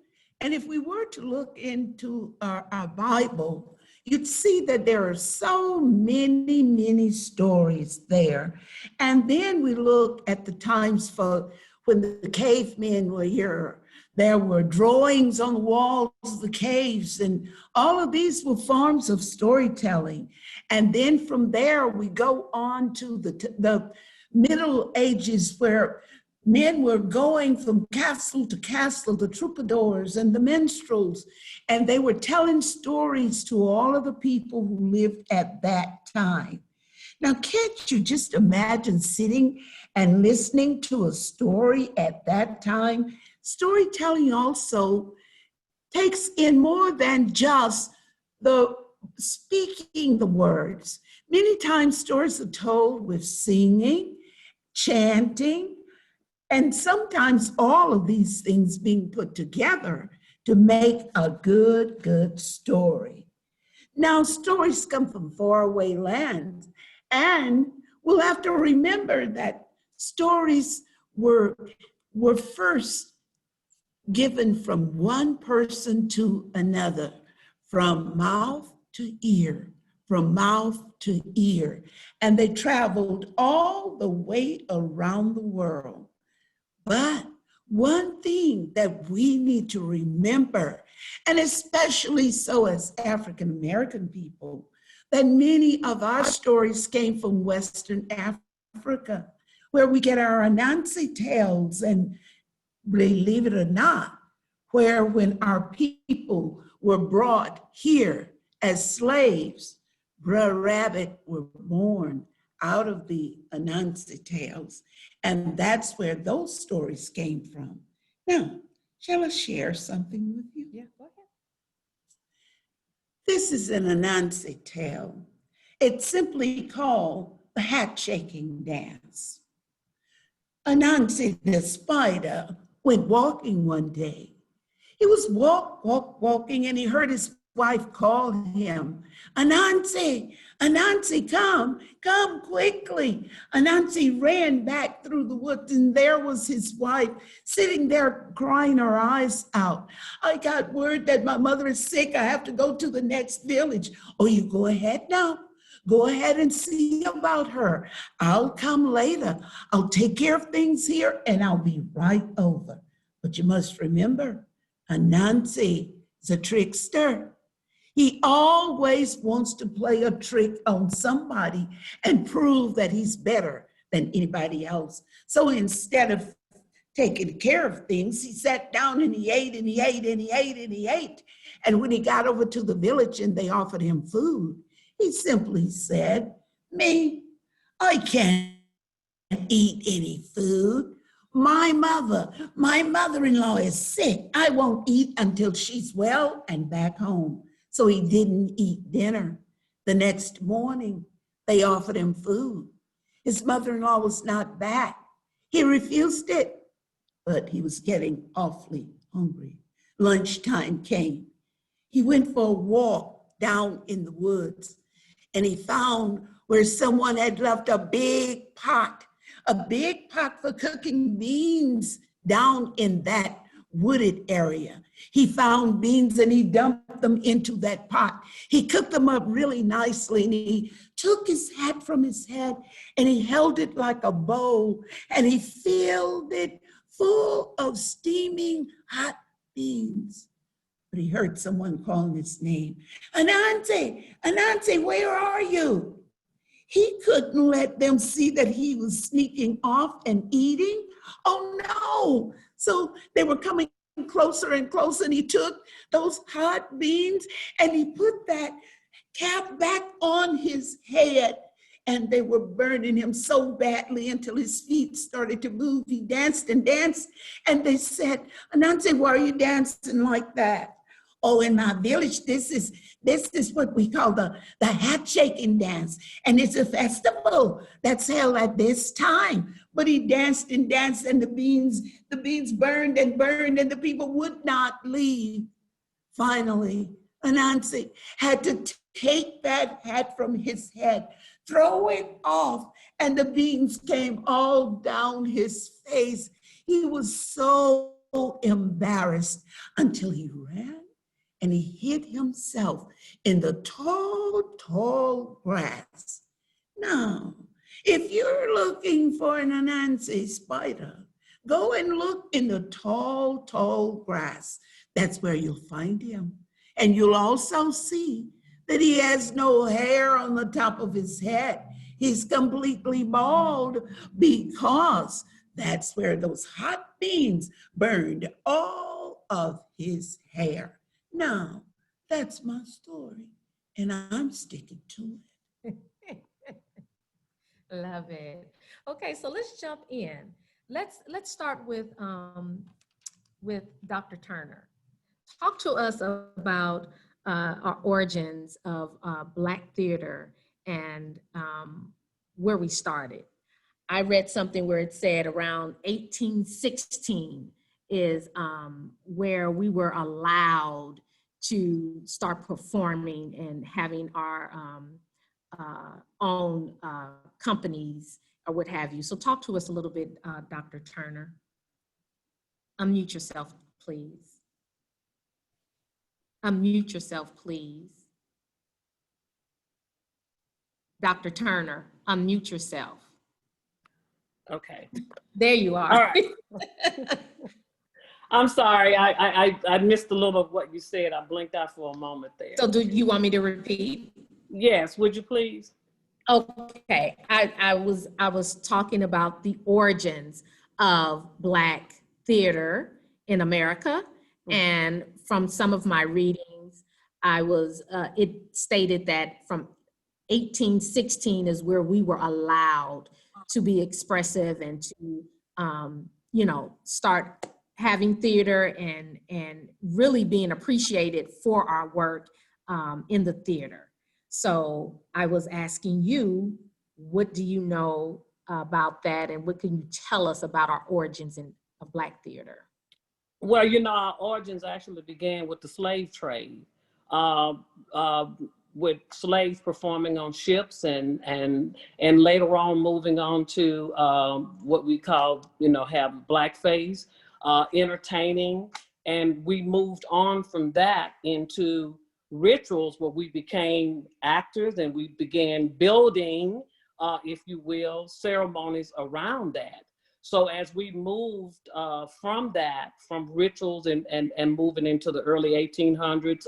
And if we were to look into our Bible, you'd see that there are so many, many stories there. And then we look at the times for when the cavemen were here. There were drawings on the walls of the caves, and all of these were forms of storytelling. And then from there, we go on to the Middle Ages, where men were going from castle to castle, the troubadours and the minstrels, and they were telling stories to all of the people who lived at that time. Now, can't you just imagine sitting and listening to a story at that time? Storytelling also takes in more than just the speaking the words. Many times stories are told with singing, chanting, and sometimes all of these things being put together to make a good story. Now, stories come from faraway lands, and we'll have to remember that stories were first given from one person to another, from mouth to ear, from mouth to ear. And they traveled all the way around the world. But one thing that we need to remember, and especially so as African American people, that many of our stories came from Western Africa, where we get our Anansi tales, and believe it or not, where when our people were brought here as slaves, Br'er Rabbit were born out of the Anansi tales. And that's where those stories came from. Now, shall I share something with you? Yeah, go ahead. This is an Anansi tale. It's simply called the hat shaking dance. Anansi the spider went walking one day. He was walking, and he heard his wife call him, Anansi, Anansi, come quickly. Anansi ran back through the woods, and there was his wife sitting there crying her eyes out. I got word that my mother is sick. I have to go to the next village. Oh, you go ahead now. Go ahead and see about her. I'll come later. I'll take care of things here and I'll be right over. But you must remember, Anansi is a trickster. He always wants to play a trick on somebody and prove that he's better than anybody else. So instead of taking care of things, he sat down and he ate and he ate and he ate and he ate. And when he got over to the village and they offered him food, he simply said, "Me, I can't eat any food. My mother-in-law is sick. I won't eat until she's well and back home." So he didn't eat dinner. The next morning, they offered him food. His mother-in-law was not back. He refused it, but he was getting awfully hungry. Lunchtime came. He went for a walk down in the woods, and he found where someone had left a big pot for cooking beans down in that wooded area. He found beans and he dumped them into that pot. He cooked them up really nicely, and he took his hat from his head and he held it like a bowl and he filled it full of steaming hot beans. But he heard someone calling his name. Anansi, where are you?" He couldn't let them see that he was sneaking off and eating. Oh no. So they were coming closer and closer, and he took those hot beans and he put that cap back on his head, and they were burning him so badly until his feet started to move. He danced and danced, and they said, "Anansi, why are you dancing like that?" "Oh, in my village, this is what we call the hat shaking dance. And it's a festival that's held at this time." But he danced and danced, and the beans burned and burned, and the people would not leave. Finally, Anansi had to take that hat from his head, throw it off, and the beans came all down his face. He was so embarrassed until he ran and he hid himself in the tall grass. Now, if you're looking for an Anansi spider, go and look in the tall grass. That's where you'll find him. And you'll also see that he has no hair on the top of his head. He's completely bald because that's where those hot beans burned all of his hair. Now, that's my story, and I'm sticking to it. Love it. Okay, so let's jump in. Let's start with Dr. Turner. Talk to us about our origins of Black theater and where we started. I read something where it said around 1816 is where we were allowed to start performing and having our own companies or what have you. So talk to us a little bit, Dr. Turner. Unmute yourself, please. Unmute yourself, please. Dr. Turner, unmute yourself. Okay. There you are. All right. I'm sorry, I missed a little of what you said. I blinked out for a moment there. So do you want me to repeat? Yes, would you please? Okay, I was talking about the origins of Black theater in America, and from some of my readings, it stated that from 1816 is where we were allowed to be expressive and to start having theater and really being appreciated for our work in the theater. So I was asking you, what do you know about that, and what can you tell us about our origins of Black theater? Well, our origins actually began with the slave trade, with slaves performing on ships and later on moving on to what we call, have blackface, entertaining. And we moved on from that into rituals where we became actors and we began building, if you will, ceremonies around that. So as we moved from rituals and moving into the early 1800s,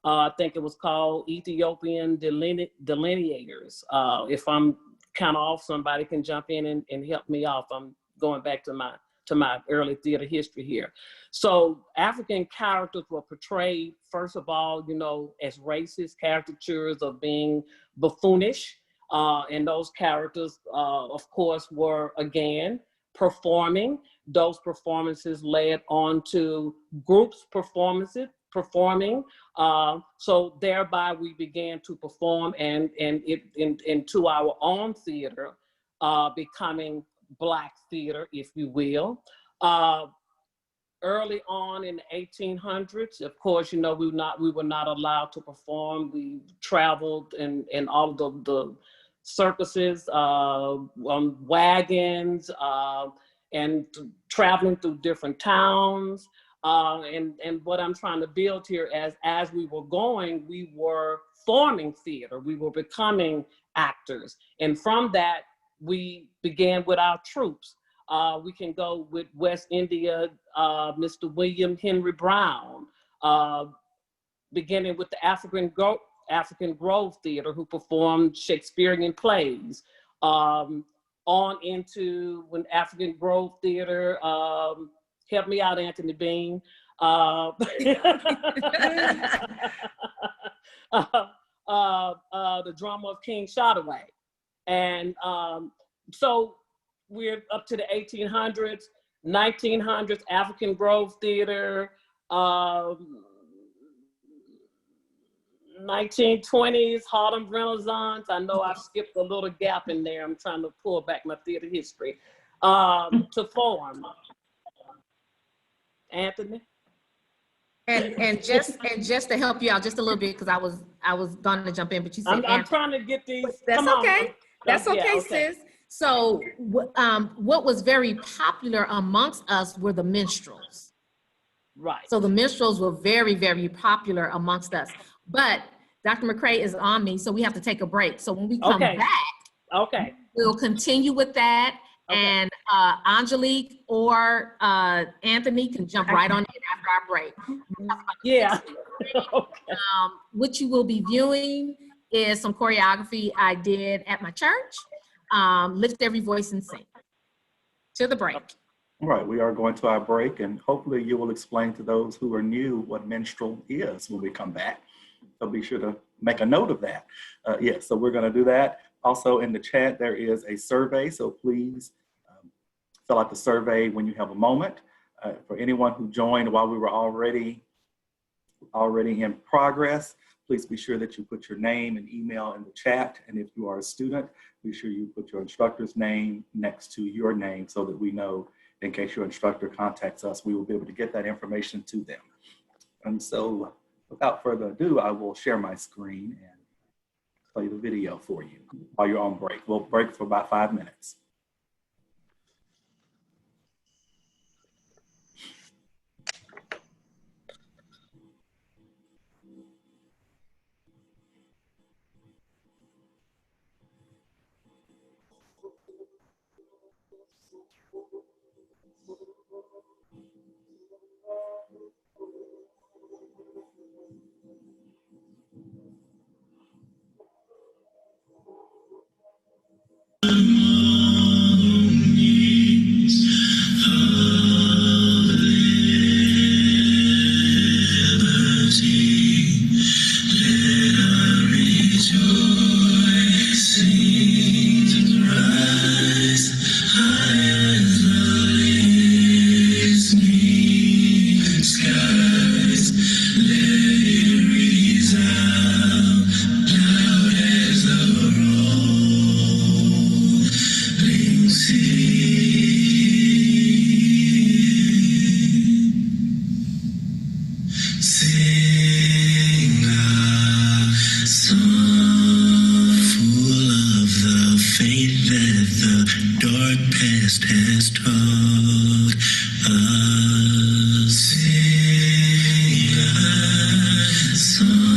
I think it was called Ethiopian delineators. If I'm kind of off, somebody can jump in and help me off. I'm going back to my early theater history here. So African characters were portrayed, first of all, you know, as racist caricatures of being buffoonish. And those characters, of course, were, again, performing. Those performances led on to groups performing. So thereby we began to perform and into our own theater, becoming Black theater, if you will. Early on in the 1800s, of course, you know, we were not allowed to perform. We traveled in all of the circuses, on wagons, and traveling through different towns. And what I'm trying to build here, as we were going, we were forming theater. We were becoming actors. And from that, we began with our troops. We can go with West India, Mr. William Henry Brown, beginning with the African Grove Theater, who performed Shakespearean plays, on into when African Grove Theater, help me out, Anthony Bean. The drama of King Shotaway. And so we're up to the 1800s, 1900s, African Grove Theater, 1920s, Harlem Renaissance. I know I've skipped a little gap in there. I'm trying to pull back my theater history to form. Anthony? And just to help you out just a little bit, because I was going to jump in, but you said I'm trying to get these. That's okay. That's okay, sis. So what was very popular amongst us were the minstrels. Right. So the minstrels were very, very popular amongst us. But Dr. McCrae is on me, so we have to take a break. So when we come back, we'll continue with that. Okay. And Angelique or Anthony can jump right on in after our break. Yeah. What you will be viewing is some choreography I did at my church. Lift every voice and sing. To the break. All right, we are going to our break, and hopefully you will explain to those who are new what minstrel is when we come back. So be sure to make a note of that. Yes, so we're going to do that. Also in the chat, there is a survey, so please fill out the survey when you have a moment. For anyone who joined while we were already in progress, please be sure that you put your name and email in the chat. And if you are a student, be sure you put your instructor's name next to your name so that we know in case your instructor contacts us, we will be able to get that information to them. And so without further ado, I will share my screen and play the video for you while you're on break. We'll break for about 5 minutes. Sing a song.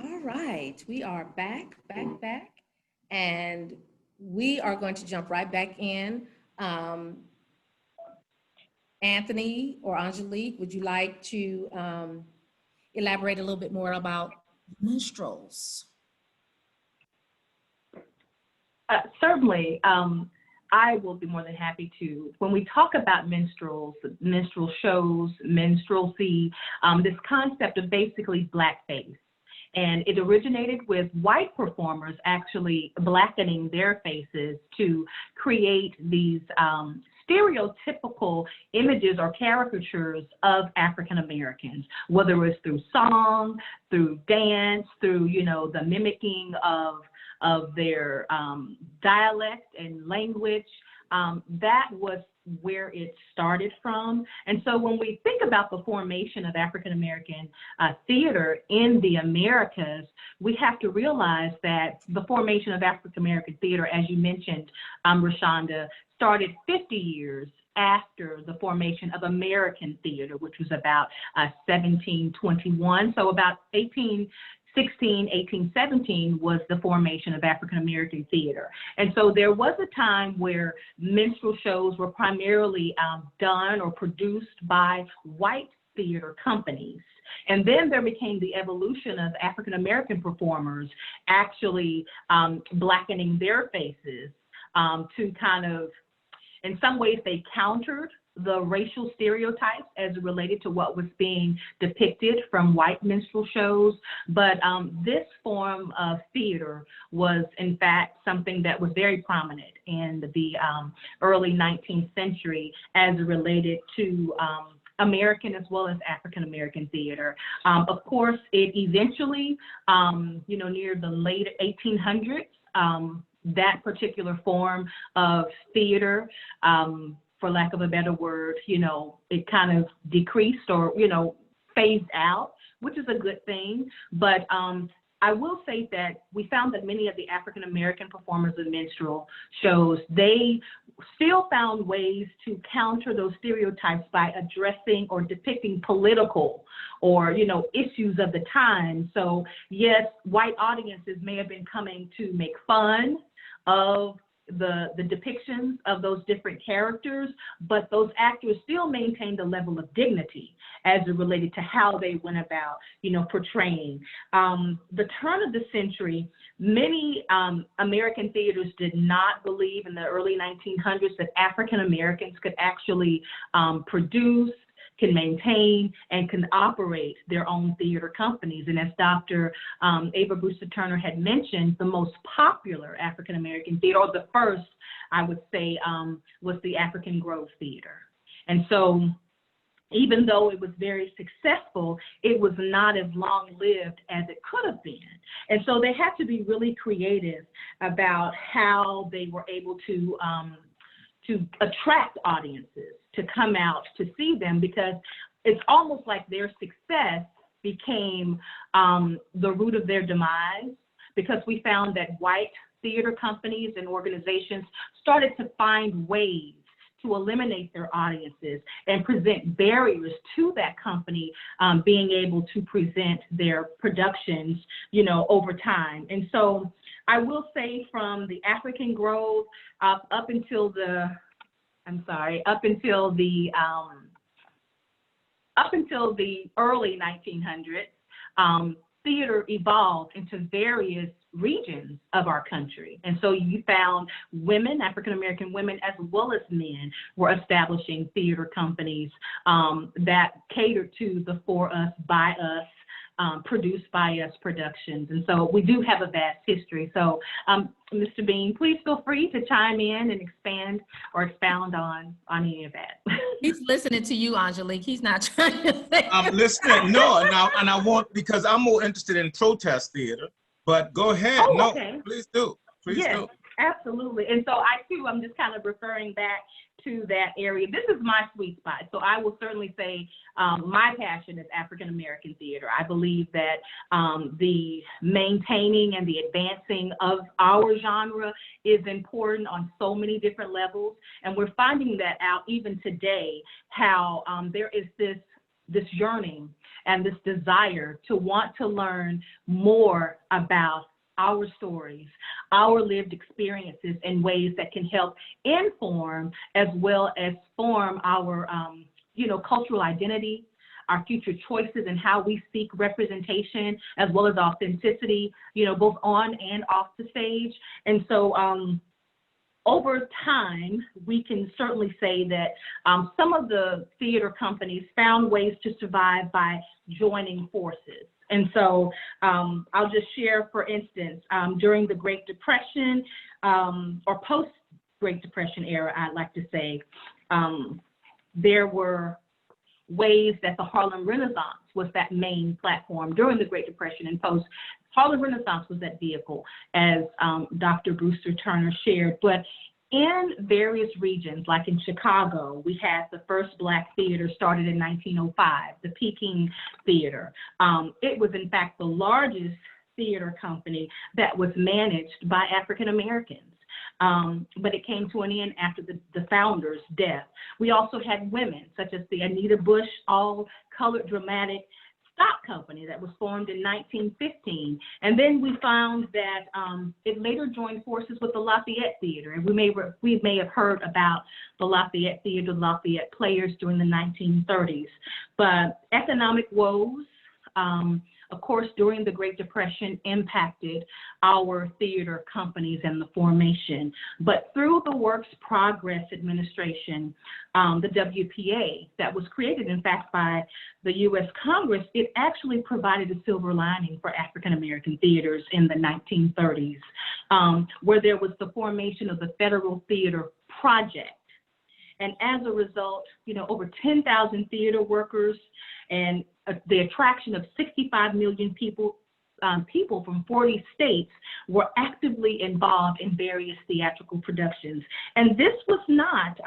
All right, we are back, and we are going to jump right back in. Anthony or Angelique, would you like to elaborate a little bit more about minstrels? Certainly. I will be more than happy to. When we talk about minstrels, minstrel shows, minstrelsy, this concept of basically blackface. And it originated with white performers actually blackening their faces to create these stereotypical images or caricatures of African Americans, whether it was through song, through dance, through, you know, the mimicking of their dialect and language. That was where it started from. And so when we think about the formation of African American theater in the Americas, we have to realize that the formation of African American theater, as you mentioned, Rashonda, started 50 years after the formation of American theater, which was about 1721. So about 1817 was the formation of African American theater. And so there was a time where minstrel shows were primarily done or produced by white theater companies. And then there became the evolution of African American performers actually blackening their faces to kind of, in some ways, they countered the racial stereotypes as related to what was being depicted from white minstrel shows. But this form of theater was, in fact, something that was very prominent in the early 19th century as related to American as well as African American theater. Of course, it eventually, near the late 1800s, that particular form of theater, for lack of a better word, it kind of decreased or, phased out, which is a good thing. But I will say that we found that many of the African American performers of minstrel shows, they still found ways to counter those stereotypes by addressing or depicting political or, issues of the time. So yes, white audiences may have been coming to make fun of the depictions of those different characters, but those actors still maintained a level of dignity as it related to how they went about, portraying. The turn of the century, many American theaters did not believe in the early 1900s that African Americans could actually produce, can maintain, and can operate their own theater companies. And as Dr. Ava Brewster-Turnen had mentioned, the most popular African American theater, or the first, I would say, was the African Grove Theater. And so even though it was very successful, it was not as long-lived as it could have been. And so they had to be really creative about how they were able to attract audiences to come out to see them, because it's almost like their success became the root of their demise, because we found that white theater companies and organizations started to find ways to eliminate their audiences and present barriers to that company being able to present their productions, over time. And so I will say from the African Grove up until the early 1900s, theater evolved into various regions of our country. And so you found women, African American women, as well as men, were establishing theater companies that catered to the for us, by us, produced by us productions. And so we do have a vast history. So Mr. Bean, please feel free to chime in and expand or expound on any of that. He's listening to you, Angelique. He's not trying to say. I'm listening. No, now, and I want, because I'm more interested in protest theater, but go ahead. Oh, no, okay. Please do. Please yes, do. Absolutely. And so I'm just kind of referring back to that area. This is my sweet spot. So I will certainly say my passion is African American theater. I believe that the maintaining and the advancing of our genre is important on so many different levels. And we're finding that out even today, how there is this yearning and this desire to want to learn more about our stories, our lived experiences in ways that can help inform as well as form our, cultural identity, our future choices, and how we seek representation as well as authenticity, both on and off the stage. And so over time, we can certainly say that some of the theater companies found ways to survive by joining forces. And so I'll just share, for instance, during the Great Depression or post-Great Depression era, I'd like to say, there were ways that the Harlem Renaissance was that main platform during the Great Depression and post. Harlem Renaissance was that vehicle, as Dr. Brewster-Turnen shared. But in various regions, like in Chicago, we had the first Black theater started in 1905, the Peking Theater. It was, in fact, the largest theater company that was managed by African Americans. But it came to an end after the founder's death. We also had women, such as the Anita Bush all-colored dramatic stock company that was formed in 1915. And then we found that it later joined forces with the Lafayette Theater. And we may have heard about the Lafayette Theater, the Lafayette Players during the 1930s. But economic woes, of course, during the Great Depression impacted our theater companies and the formation. But through the Works Progress Administration, the WPA, that was created, in fact, by the U.S. Congress, it actually provided a silver lining for African American theaters in the 1930s, where there was the formation of the Federal Theater Project. And as a result, over 10,000 theater workers and the attraction of 65 million people from 40 states were actively involved in various theatrical productions. And this was not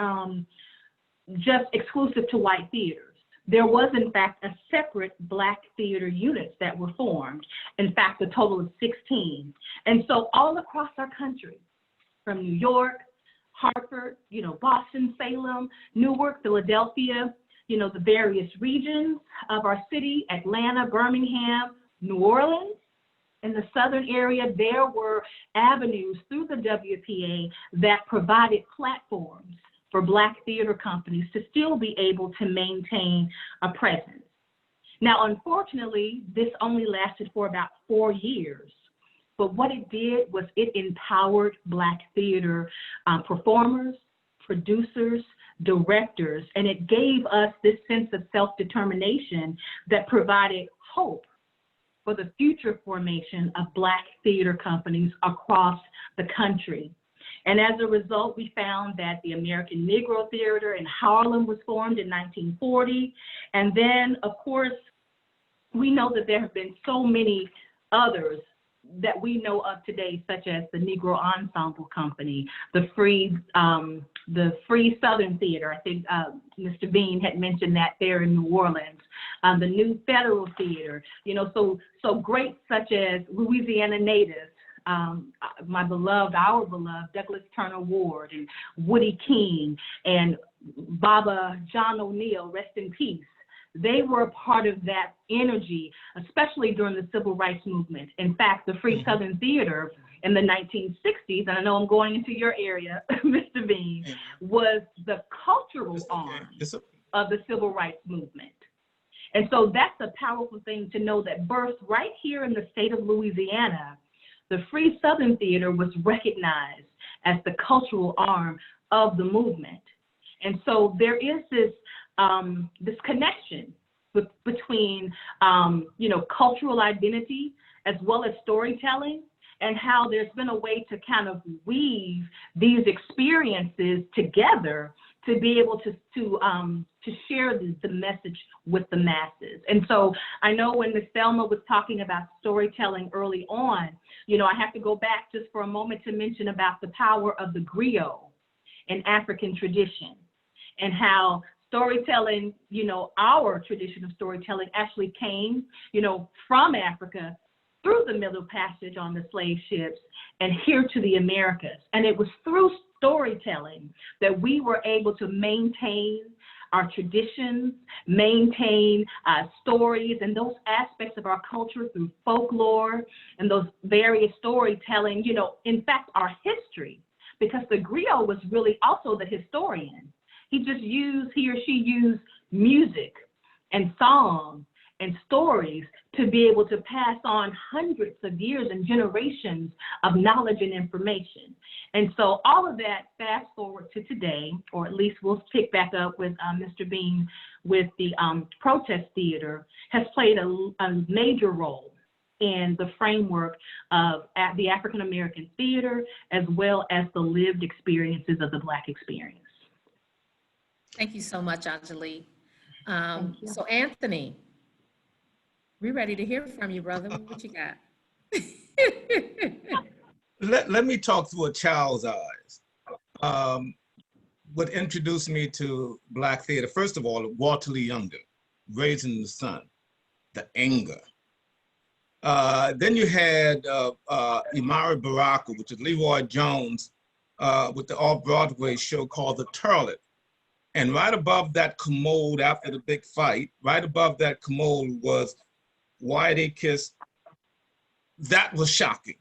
just exclusive to white theaters. There was, in fact, a separate Black theater units that were formed, in fact, a total of 16. And so all across our country, from New York, Hartford, Boston, Salem, Newark, Philadelphia, the various regions of our city, Atlanta, Birmingham, New Orleans, in the southern area, there were avenues through the WPA that provided platforms for Black theater companies to still be able to maintain a presence. Now, unfortunately, this only lasted for about 4 years. But what it did was it empowered Black theater performers, producers, directors, and it gave us this sense of self-determination that provided hope for the future formation of Black theater companies across the country. And as a result, we found that the American Negro Theater in Harlem was formed in 1940. And then, of course, we know that there have been so many others that we know of today, such as the Negro Ensemble Company, the Free Southern Theater. I think Mr. Bean had mentioned that there in New Orleans. The New Federal Theater, so great such as Louisiana natives, our beloved Douglas Turner Ward and Woody King and Baba John O'Neill, rest in peace. They were a part of that energy, especially during the Civil Rights Movement. In fact, the Free Southern Theater in the 1960s, and I know I'm going into your area, Mr. Bean, was the cultural arm of the Civil Rights Movement. And so that's a powerful thing to know that birthed right here in the state of Louisiana, the Free Southern Theater was recognized as the cultural arm of the movement. And so there is this connection between, cultural identity as well as storytelling, and how there's been a way to kind of weave these experiences together to be able to share the message with the masses. And so I know when Ms. Thelma was talking about storytelling early on, I have to go back just for a moment to mention about the power of the griot in African tradition, and how storytelling, our tradition of storytelling actually came, from Africa through the Middle Passage on the slave ships and here to the Americas. And it was through storytelling that we were able to maintain our traditions, maintain stories and those aspects of our culture through folklore and those various storytelling, in fact, our history, because the griot was really also the historian. He or she used music and song and stories to be able to pass on hundreds of years and generations of knowledge and information. And so all of that, fast forward to today, or at least we'll pick back up with Mr. Bean with the protest theater, has played a major role in the framework of the African American theater, as well as the lived experiences of the Black experience. Thank you so much, Anjali. So Anthony, we're ready to hear from you, brother. What you got? Let me talk through a child's eyes. what introduced me to Black theater, first of all, Walter Lee Younger, Raising the Sun, The Anger. Then you had Imari Baraka, which is Leroy Jones, with the off-Broadway show called The Turlet. And right above that commode after the big fight, right above that commode was Why They Kissed. That was shocking.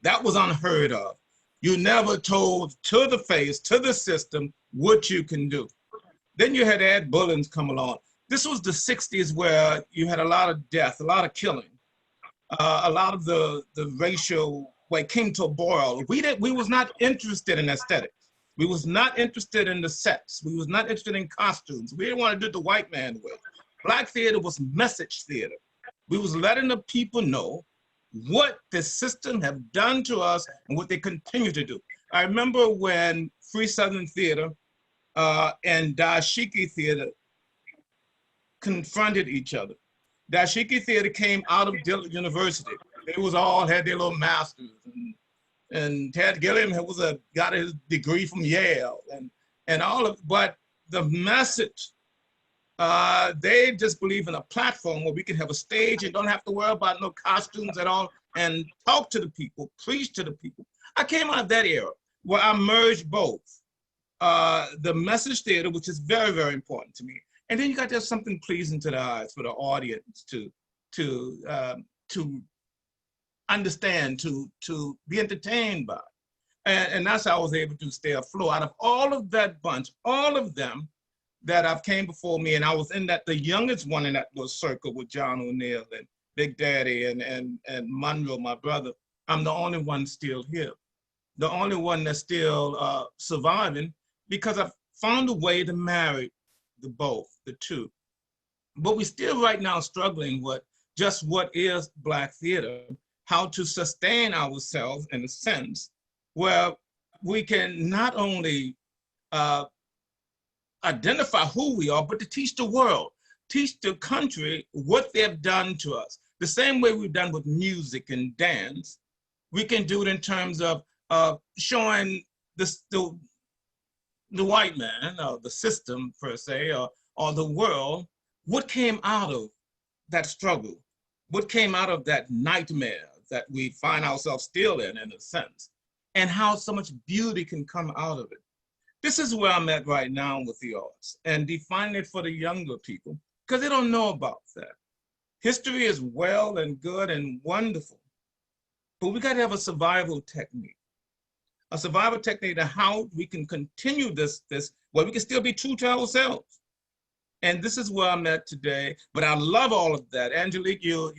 That was unheard of. You never told to the face, to the system, what you can do. Then you had Ed Bullins come along. This was the 60s where you had a lot of death, a lot of killing, a lot of the racial, where it came to a boil. We was not interested in aesthetics. We was not interested in the sets. We was not interested in costumes. We didn't want to do it the white man way. Black theater was message theater. We was letting the people know what the system have done to us and what they continue to do. I remember when Free Southern Theater and Dashiki Theater confronted each other. Dashiki Theater came out of Dillard University. They was all had their little masters, and Ted Gilliam got his degree from Yale, and all of. But the message, they just believe in a platform where we can have a stage and don't have to worry about no costumes at all, and talk to the people, preach to the people. I came out of that era where I merged both the message theater, which is very, very important to me, and then you got to have something pleasing to the eyes for the audience to understand, to be entertained by. And that's how I was able to stay afloat. Out of all of that bunch, all of them that have came before me, and I was in that, the youngest one in that little circle with John O'Neill and Big Daddy and Monroe, my brother, I'm the only one still here. The only one that's still surviving, because I've found a way to marry the two. But we're still right now struggling with just what is Black theater, how to sustain ourselves in a sense where we can not only identify who we are, but to teach the world, teach the country what they've done to us. The same way we've done with music and dance, we can do it in terms of showing the white man, or the system per se, or the world, what came out of that struggle, what came out of that nightmare that we find ourselves still in a sense, and how so much beauty can come out of it. This is where I'm at right now with the arts, and defining it for the younger people, because they don't know about that. History is well and good and wonderful, but we got to have a survival technique. A survival technique of how we can continue this where we can still be true to ourselves. And this is where I'm at today, but I love all of that. Angelique, you're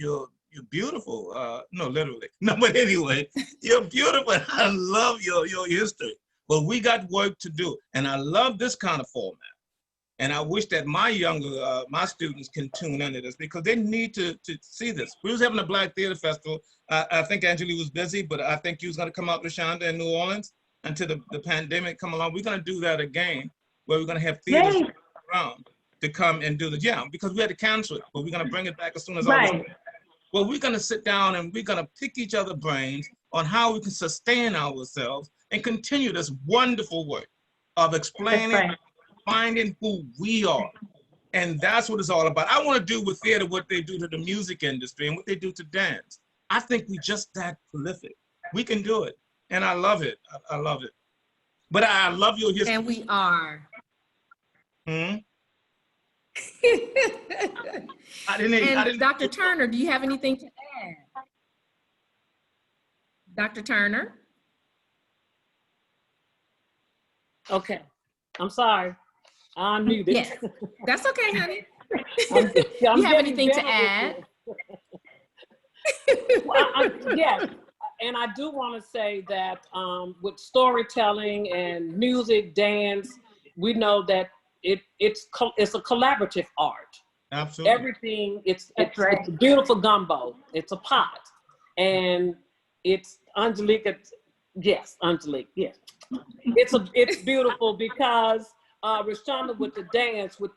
beautiful. No, literally. No, but anyway, you're beautiful. I love your history. But we got work to do. And I love this kind of format. And I wish that my younger, my students can tune into this, because they need to see this. We was having a Black Theater Festival. I think Angelique was busy, but I think you was gonna come out to Shonda in New Orleans until the pandemic come along. We're gonna do that again, where we're gonna have theaters around to come and do the jam, because we had to cancel it, but we're gonna bring it back as soon as well, we're gonna sit down and we're gonna pick each other's brains on how we can sustain ourselves and continue this wonderful work of explaining, finding who we are. And that's what it's all about. I want to do with theater what they do to the music industry and what they do to dance. I think we're just that prolific. We can do it. And I love it. I love it. But I love your history. And we are. I didn't. Dr. Turner, do you have anything to add? Dr. Turner? Okay, I'm sorry. I'm muted. Yes, that's okay, honey. I'm you have anything to add? Yes, and I do want to say that with storytelling and music, dance, we know that it's a collaborative art. Absolutely. Everything, it's a beautiful gumbo. It's a pot, and it's Angelique. Yes, Angelique. Yes, it's beautiful because Rashonda with the dance, with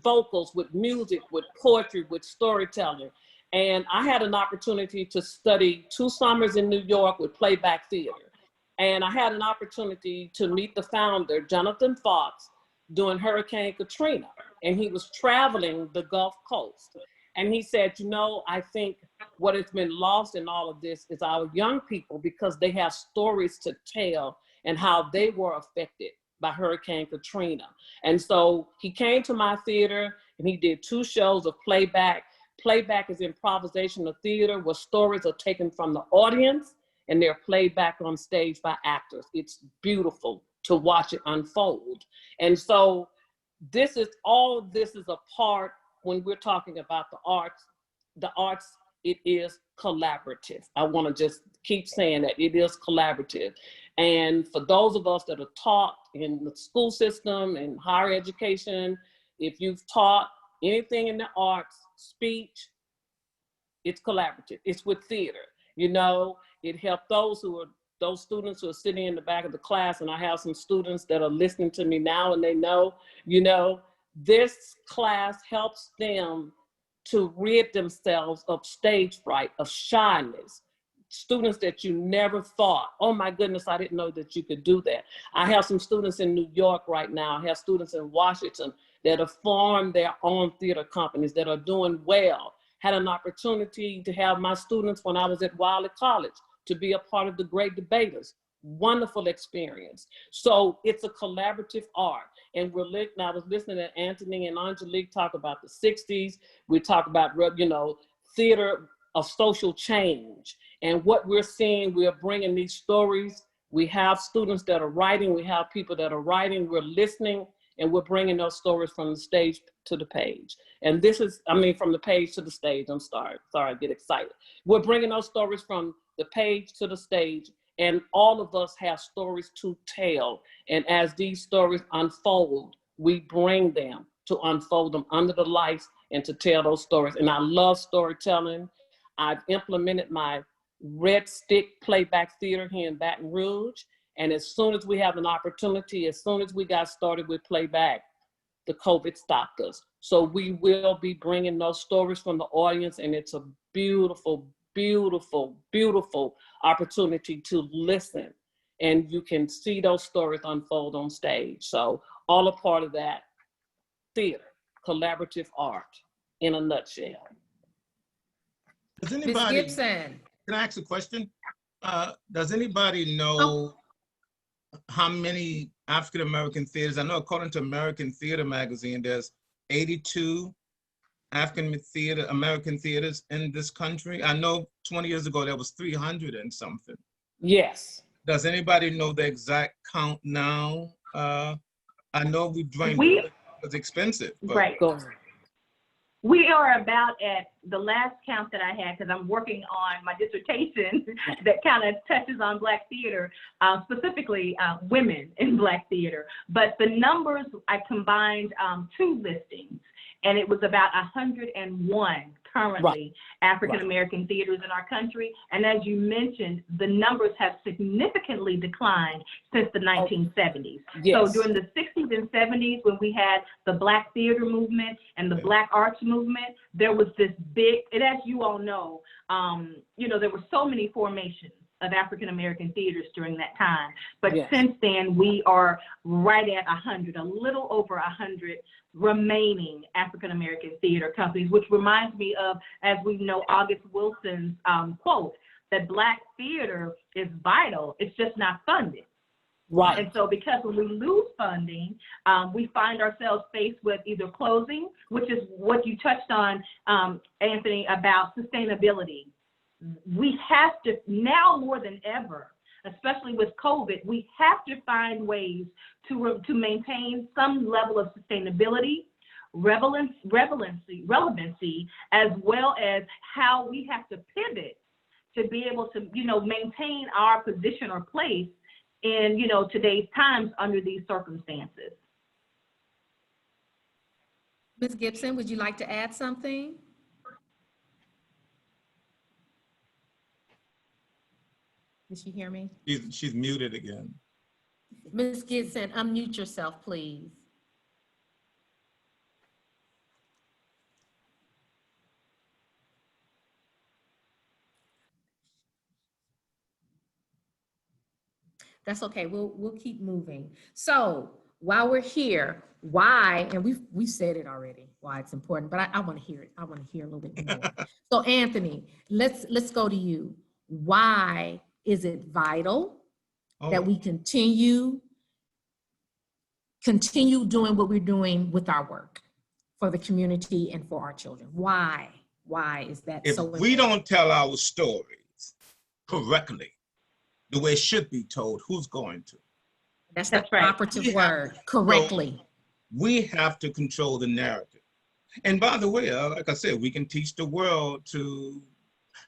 vocals, with music, with poetry, with storytelling. And I had an opportunity to study 2 summers in New York with playback theater. And I had an opportunity to meet the founder, Jonathan Fox, during Hurricane Katrina. And he was traveling the Gulf Coast. And he said, you know, I think what has been lost in all of this is our young people, because they have stories to tell and how they were affected by Hurricane Katrina. And so he came to my theater and he did 2 shows of playback. Playback is improvisational theater where stories are taken from the audience and they're played back on stage by actors. It's beautiful to watch it unfold. And so this is a part when we're talking about the arts, it is collaborative. I want to just keep saying that it is collaborative. And for those of us that are taught in the school system and higher education, if you've taught anything in the arts, speech, it's collaborative. It's with theater. You know, it helped those students who are sitting in the back of the class, and I have some students that are listening to me now and they know, you know, this class helps them to rid themselves of stage fright, of shyness. Students that you never thought, oh my goodness, I didn't know that you could do that. I have some students in New York right now. I have students in Washington that have formed their own theater companies that are doing well. Had an opportunity to have my students when I was at Wiley College to be a part of the Great Debaters. Wonderful experience. So it's a collaborative art. And I was listening to Anthony and Angelique talk about the 60s. We talk about, you know, theater of social change. And what we're seeing, we're bringing these stories. We have students that are writing. We have people that are writing. We're listening. And we're bringing those stories from the stage to the page. And this is, I mean, from the page to the stage. I'm sorry, I get excited. We're bringing those stories from the page to the stage, and all of us have stories to tell. And as these stories unfold, we bring them to unfold them under the lights and to tell those stories. And I love storytelling. I've implemented my Red Stick Playback Theater here in Baton Rouge. And as soon as we have an opportunity, as soon as we got started with playback, the COVID stopped us. So we will be bringing those stories from the audience, and it's a beautiful, beautiful, beautiful opportunity to listen. And you can see those stories unfold on stage. So all a part of that theater, collaborative art in a nutshell. Does Ms. anybody, Gipson. can I ask a question? Does anybody know how many African-American theaters? I know according to American Theater Magazine, there's 82 African-American theaters in this country. I know 20 years ago, there was 300 and something. Yes. Does anybody know the exact count now? I know we drained it. It's expensive. But. Right. Go ahead. We are about at the last count that I had, because I'm working on my dissertation that kind of touches on Black theater, specifically women in Black theater. But the numbers, I combined 2 listings, and it was about 101 currently African-American theaters in our country. And as you mentioned, the numbers have significantly declined since the 1970s. Yes. So during the 60s and 70s, when we had the Black theater movement and the Black arts movement, there was this big, and as you all know, you know, there were so many formations of African-American theaters during that time. But since then, we are right at 100, a little over 100 remaining African-American theater companies, which reminds me of, as we know, August Wilson's quote, that Black theater is vital, it's just not funded. Right. And so because when we lose funding, we find ourselves faced with either closing, which is what you touched on, Anthony, about sustainability. We have to, now more than ever, especially with COVID, we have to find ways to maintain some level of sustainability, relevancy, as well as how we have to pivot to be able to, you know, maintain our position or place in, you know, today's times under these circumstances. Ms. Gipson, would you like to add something? Did she hear me? She's muted again. Ms. Gipson, unmute yourself, please. That's okay. We'll keep moving. So while we're here, why, and we said it already, why it's important, but I want to hear it. I want to hear a little bit more. So Anthony, let's go to you. Why is it vital that we continue doing what we're doing with our work for the community and for our children? Why is that If so important? we don't tell our stories correctly, the way it should be told, who's going to? That's That's the right. operative word, correctly. We have to control the narrative. And by the way, like I said, we can teach the world to,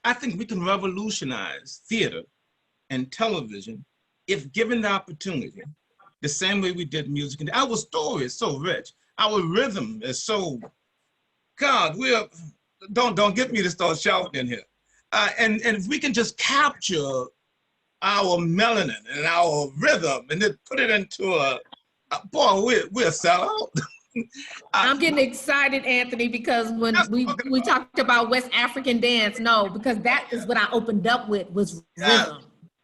I think we can revolutionize theater and television if given the opportunity, the same way we did music. And our story is so rich. Our rhythm is so, God, don't get me to start shouting in here. And if we can just capture our melanin and our rhythm and then put it into boy, we'll sell out. I'm getting excited, Anthony, because when we talked about West African dance, because that is what I opened up with was rhythm.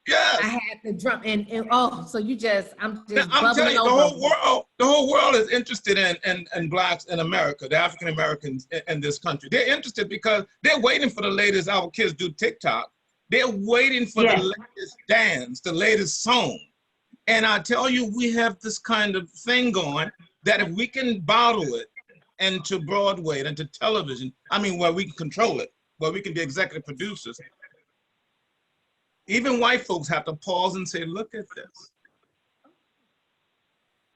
Yes. I had the drum and so I'm just I'm bubbling telling you, over. the whole world is interested in blacks in America, the African Americans in this country. They're interested because they're waiting for the latest, our kids do TikTok. They're waiting for the latest dance, the latest song. And I tell you, we have this kind of thing going that if we can bottle it into Broadway, into television, I mean, where we can control it, where we can be executive producers, even white folks have to pause and say, look at this.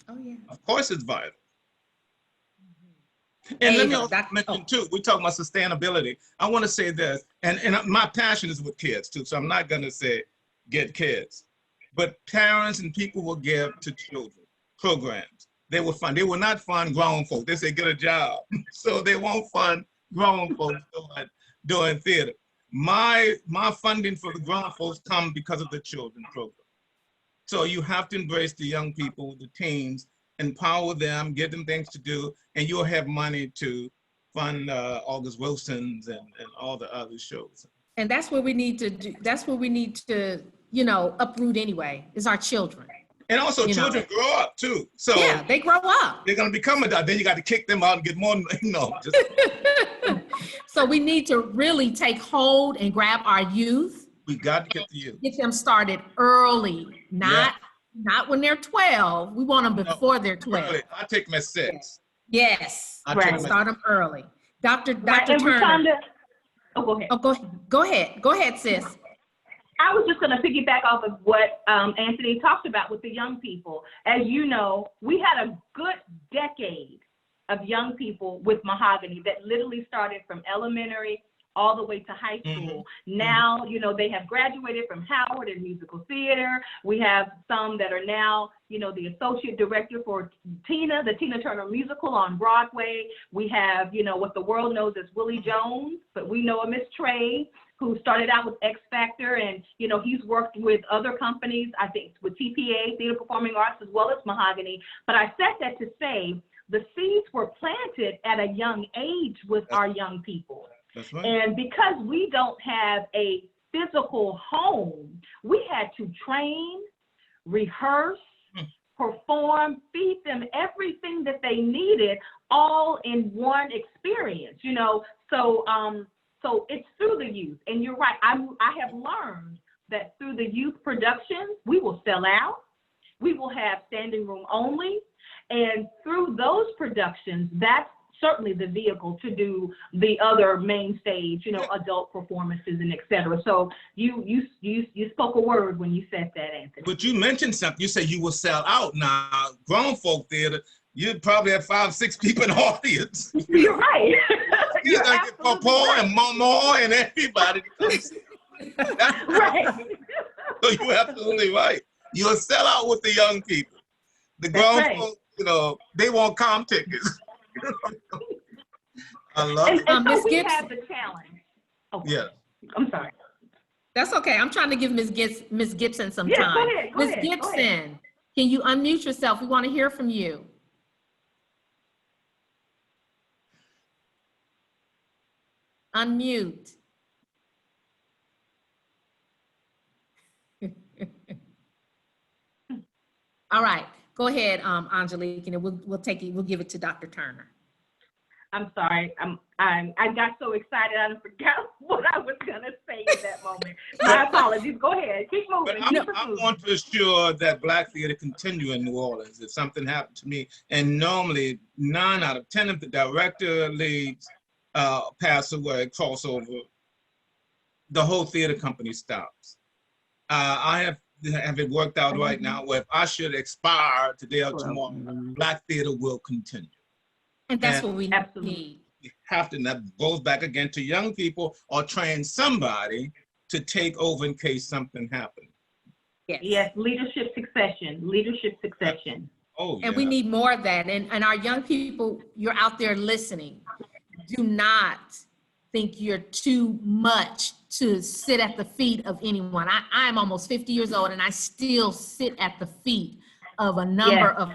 Oh, yeah. Of course it's vital. And let me also mention too, we talk about sustainability. I want to say this, and my passion is with kids too, so I'm not going to say get kids, but parents and people will give to children programs. They will fund. They will not fund grown folk. They say get a job, so they won't fund grown folks doing theater. My funding for the grown folks come because of the children program. So you have to embrace the young people, the teens, empower them, give them things to do, and you'll have money to fund August Wilson's and all the other shows. And that's what we need to do. That's what we need to, uproot anyway, is our children. And also children grow up too. So yeah, they grow up. They're gonna become adults. Then you got to kick them out and get more, just So we need to really take hold and grab our youth. We got to get the youth. Get them started early, not when they're 12. We want them before they're 12. Early. I take them at 6. Yes, start them early. Dr. Turner. Go ahead. Go ahead, sis. I was just going to piggyback off of what Anthony talked about with the young people. As you know, we had a good decade of young people with Mahogany that literally started from elementary all the way to high school. Now, they have graduated from Howard in musical theater. We have some that are now, the associate director for the Tina Turner musical on Broadway. We have, what the world knows as Willie Jones, but we know a Miss Trey, who started out with X Factor, and he's worked with other companies, I think with TPA, Theater Performing Arts, as well as Mahogany. But I said that to say the seeds were planted at a young age with our young people. That's right. And because we don't have a physical home, we had to train, rehearse, perform, feed them everything that they needed, all in one experience. So it's through the youth. And you're right. I have learned that through the youth productions, we will sell out. We will have standing room only. And through those productions, that's certainly the vehicle to do the other main stage, adult performances and et cetera. So you spoke a word when you said that, Anthony. But you mentioned something. You said you will sell out. Now, grown folk theater, you'd probably have 5, 6 people in the audience. You're right. You're gonna get Papa and Mama and everybody to come see. Right. So you're absolutely right. You'll sell out with the young people. The grown folk, they want comp tickets. I love it. And so Ms. we Gipson. have the challenge. Oh, yeah. I'm sorry. That's okay. I'm trying to give Ms. Gipson some Yeah, time. go ahead, Ms. Gipson, can you unmute yourself? We want to hear from you. Unmute. All right, go ahead, Angelique, and then we'll take it. We'll give it to Dr. Turner. I'm sorry. I got so excited I forgot what I was gonna say in that moment. My apologies. Go ahead. Keep moving. But I want to assure that Black theater continue in New Orleans. If something happened to me, and normally 9 out of 10 of the director leads pass away, cross over, the whole theater company stops. I have it worked out right now where if I should expire today or tomorrow, Black theater will continue. And that's what we need. We have to, and that goes back again to young people, or train somebody to take over in case something happens. Yes, leadership succession. Oh, yeah. And we need more of that. And our young people, you're out there listening. Do not think you're too much to sit at the feet of anyone. I'm almost 50 years old and I still sit at the feet of a number of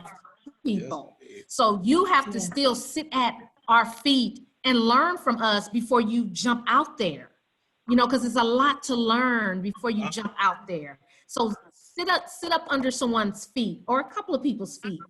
people. Yes. So you have to still sit at our feet and learn from us before you jump out there, you know, because there's a lot to learn before you jump out there. So sit up under someone's feet or a couple of people's feet.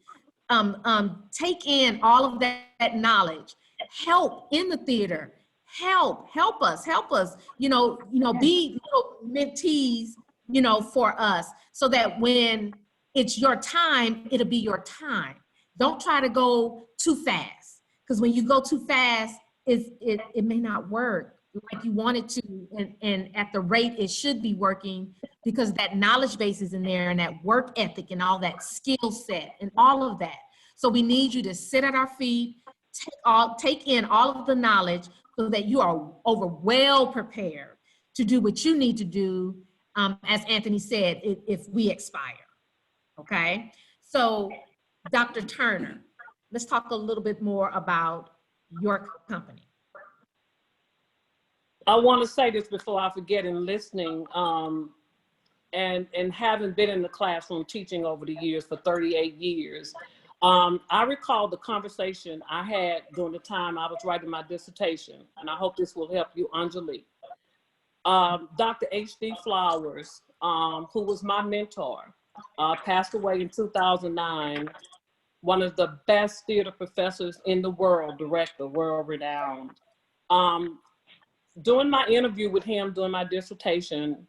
Take in all of that knowledge. Help in the theater. Help us, you know, be little mentees, you know, for us so that when it's your time, it'll be your time. Don't try to go too fast, because when you go too fast, it may not work like you want it to, and at the rate it should be working, because that knowledge base is in there and that work ethic and all that skill set and all of that. So we need you to sit at our feet, take in all of the knowledge so that you are well prepared to do what you need to do, as Anthony said, if we expire, okay? So Dr. Turner, let's talk a little bit more about your company. I want to say this before I forget in listening, and having been in the classroom teaching over the years for 38 years, I recall the conversation I had during the time I was writing my dissertation, and I hope this will help you, Angelique. Dr. H.D. Flowers, who was my mentor, passed away in 2009, one of the best theater professors in the world, director, world-renowned. During my interview with him, during my dissertation,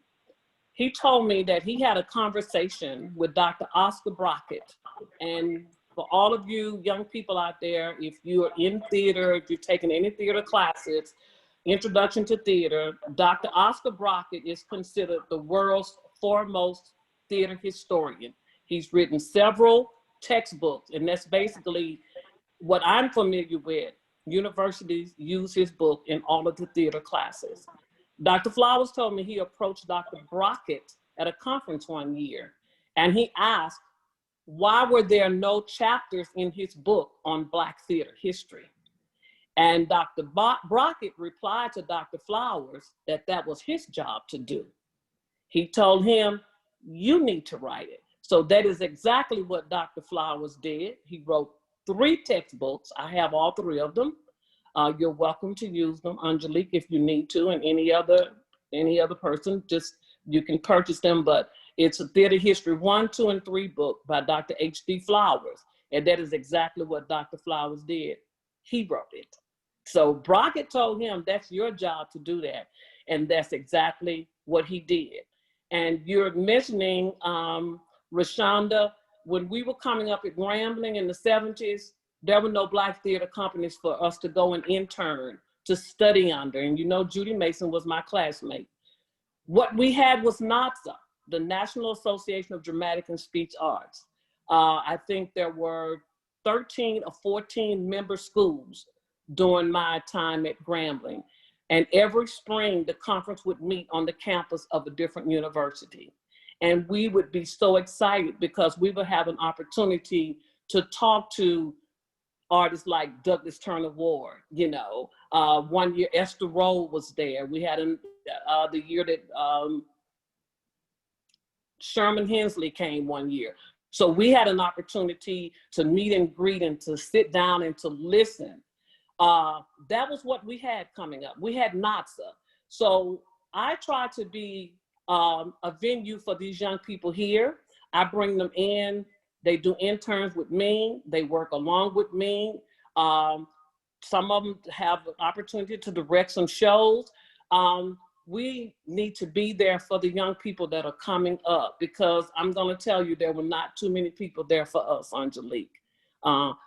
he told me that he had a conversation with Dr. Oscar Brockett. And for all of you young people out there, if you are in theater, if you've taken any theater classes, Introduction to Theater, Dr. Oscar Brockett is considered the world's foremost theater historian. He's written several textbooks, and that's basically what I'm familiar with. Universities use his book in all of the theater classes. Dr. Flowers told me he approached Dr. Brockett at a conference one year, and he asked, why were there no chapters in his book on Black theater history? And Dr. Brockett replied to Dr. Flowers that that was his job to do. He told him, you need to write it. So that is exactly what Dr. Flowers did. He wrote 3 textbooks. I have all 3 of them. You're welcome to use them, Angelique, if you need to, and any other person, just you can purchase them. But it's a Theater History 1, 2, and 3 book by Dr. H.D. Flowers. And that is exactly what Dr. Flowers did. He wrote it. So Brockett told him, that's your job to do that. And that's exactly what he did. And you're mentioning Rashonda, when we were coming up at Grambling in the 70s, there were no Black theater companies for us to go and intern, to study under. And you know, Judy Mason was my classmate. What we had was NADSA, the National Association of Dramatic and Speech Arts. I think there were 13 or 14 member schools during my time at Grambling. And every spring, the conference would meet on the campus of a different university. And we would be so excited because we would have an opportunity to talk to artists like Douglas Turner Ward, you know. One year, Esther Rolle was there. We had the year that Sherman Hensley came one year. So we had an opportunity to meet and greet and to sit down and to listen. That was what we had coming up. We had NADSA. So I try to be a venue for these young people here. I bring them in They do interns with me. They work along with me. Some of them have an opportunity to direct some shows. We need to be there for the young people that are coming up, because I'm going to tell you, there were not too many people there for us, Angelique.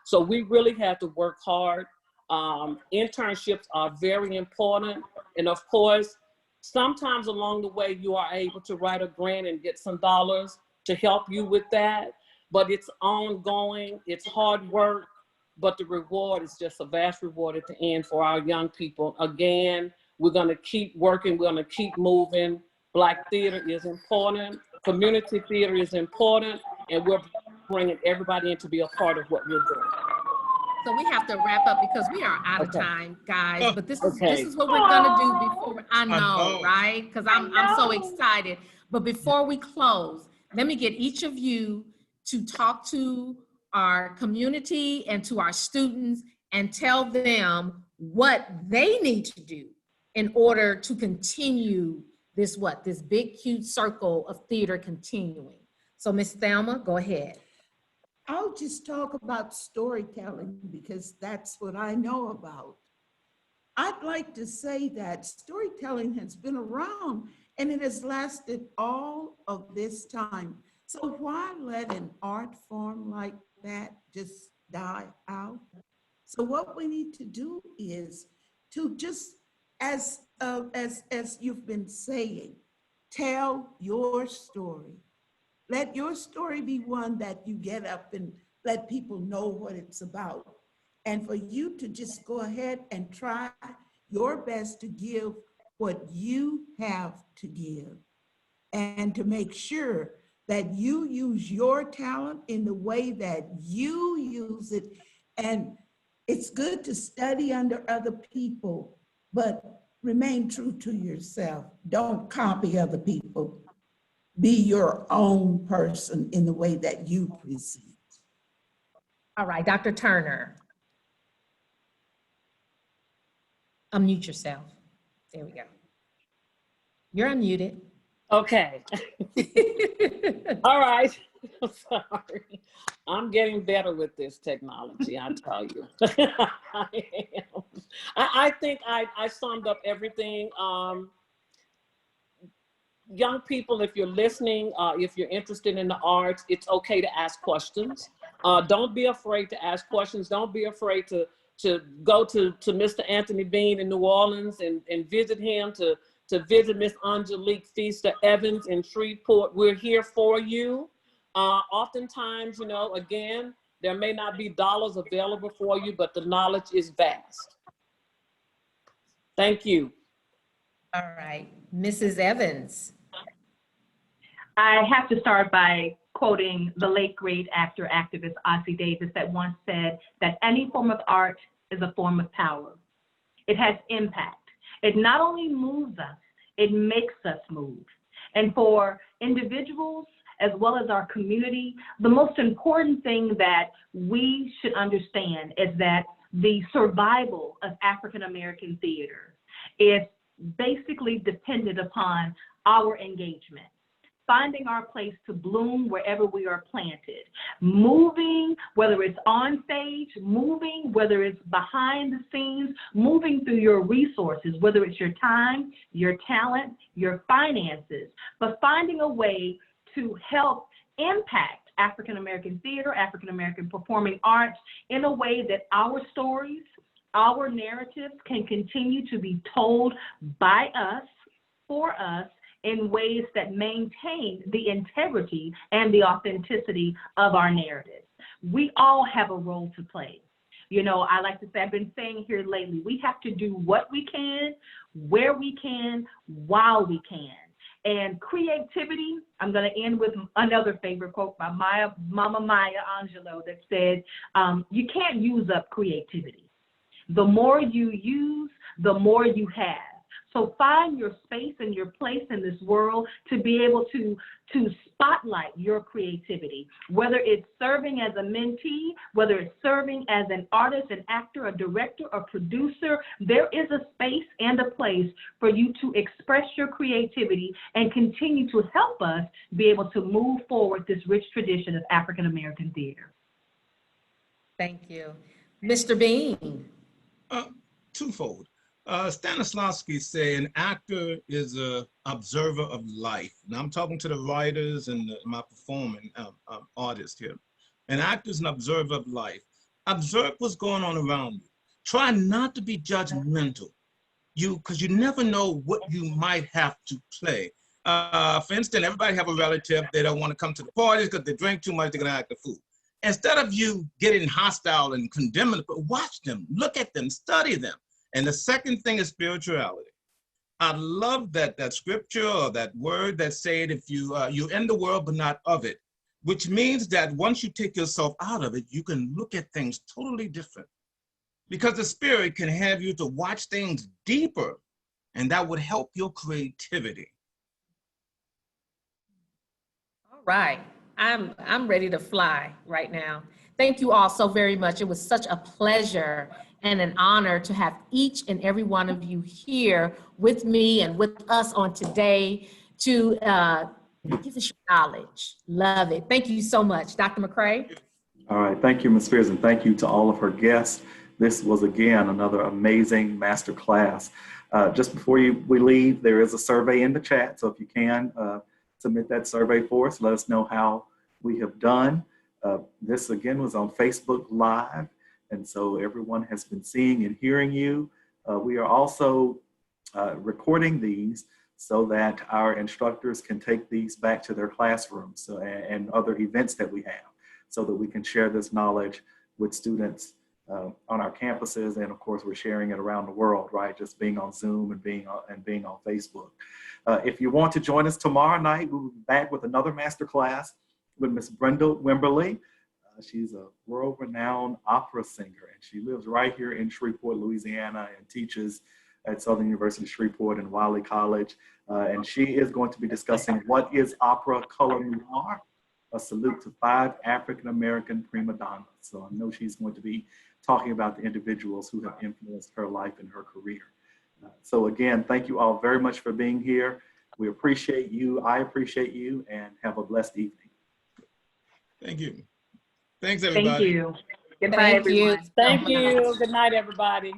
So we really have to work hard. Internships are very important. And of course, sometimes along the way, you are able to write a grant and get some dollars to help you with that. But it's ongoing, it's hard work, but the reward is just a vast reward at the end for our young people. Again, we're gonna keep working, we're gonna keep moving. Black theater is important, community theater is important, and we're bringing everybody in to be a part of what we're doing. So we have to wrap up because we are out of Okay. time, guys. But this Okay. is what we're gonna do before. I know, know. right? Because I'm so excited. But before we close, let me get each of you to talk to our community and to our students and tell them what they need to do in order to continue this big, huge circle of theater continuing. So Miss Thelma, go ahead. I'll just talk about storytelling because that's what I know about. I'd like to say that storytelling has been around and it has lasted all of this time. So why let an art form like that just die out? So what we need to do is to just, as you've been saying, tell your story. Let your story be one that you get up and let people know what it's about. And for you to just go ahead and try your best to give what you have to give, and to make sure that you use your talent in the way that you use it. And it's good to study under other people, but remain true to yourself. Don't copy other people. Be your own person in the way that you present. All right, Dr. Turner. Unmute yourself. There we go. You're unmuted. Okay. All right. I'm sorry. I'm getting better with this technology, I tell you. I am. I think I summed up everything. Young people, if you're listening, if you're interested in the arts, it's okay to ask questions. Don't be afraid to ask questions. Don't be afraid to go to Mr. Anthony Bean in New Orleans and visit him, to visit Miss Angelique Feaster Evans in Shreveport. We're here for you. Oftentimes, again, there may not be dollars available for you, but the knowledge is vast. Thank you. All right, Mrs. Evans. I have to start by quoting the late great actor activist Ossie Davis, that once said that any form of art is a form of power. It has impact. It not only moves us, it makes us move. And for individuals as well as our community, the most important thing that we should understand is that the survival of African American theater is basically dependent upon our engagement. Finding our place to bloom wherever we are planted, moving, whether it's on stage, moving, whether it's behind the scenes, moving through your resources, whether it's your time, your talent, your finances, but finding a way to help impact African American theater, African American performing arts in a way that our stories, our narratives can continue to be told by us, for us, in ways that maintain the integrity and the authenticity of our narrative. We all have a role to play. I like to say, I've been saying here lately, we have to do what we can, where we can, while we can. And creativity, I'm going to end with another favorite quote by Mama Maya Angelou that said, you can't use up creativity. The more you use, the more you have. So find your space and your place in this world to be able to spotlight your creativity, whether it's serving as a mentee, whether it's serving as an artist, an actor, a director, a producer. There is a space and a place for you to express your creativity and continue to help us be able to move forward this rich tradition of African American theater. Thank you. Mr. Bean. Twofold. Stanislavski say an actor is an observer of life. Now I'm talking to the writers and my performing artists here. An actor is an observer of life. Observe what's going on around you. Try not to be judgmental. Because you never know what you might have to play. For instance, everybody have a relative, they don't want to come to the parties because they drink too much, they're gonna act a fool. Instead of you getting hostile and condemning, but watch them, look at them, study them. And the second thing is spirituality. I love that scripture or that word that said, if you're in the world but not of it, which means that once you take yourself out of it, you can look at things totally different. Because the spirit can have you to watch things deeper, and that would help your creativity. All right, I'm ready to fly right now. Thank you all so very much. It was such a pleasure and an honor to have each and every one of you here with me and with us on today to give us your knowledge. Love it. Thank you so much. Dr. McCray. All right, thank you, Ms. Spears, and thank you to all of her guests. This was, again, another amazing master class. Just before we leave, there is a survey in the chat, so if you can submit that survey for us, let us know how we have done. This, again, was on Facebook Live, and so everyone has been seeing and hearing you. We are also recording these so that our instructors can take these back to their classrooms and other events that we have, so that we can share this knowledge with students on our campuses, and of course we're sharing it around the world, right? Just being on Zoom and being on Facebook. If you want to join us tomorrow night, we'll be back with another masterclass with Miss Brenda Wimberly. She's a world-renowned opera singer, and she lives right here in Shreveport, Louisiana, and teaches at Southern University Shreveport and Wiley College. And she is going to be discussing what is opera color noir, a salute to 5 African-American prima donnas. So I know she's going to be talking about the individuals who have influenced her life and her career. So again, thank you all very much for being here. We appreciate you, I appreciate you, and have a blessed evening. Thank you. Thanks, everybody. Thank you. Goodbye, Thank everyone. you. Thank you. Good night, everybody.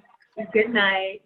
Good night.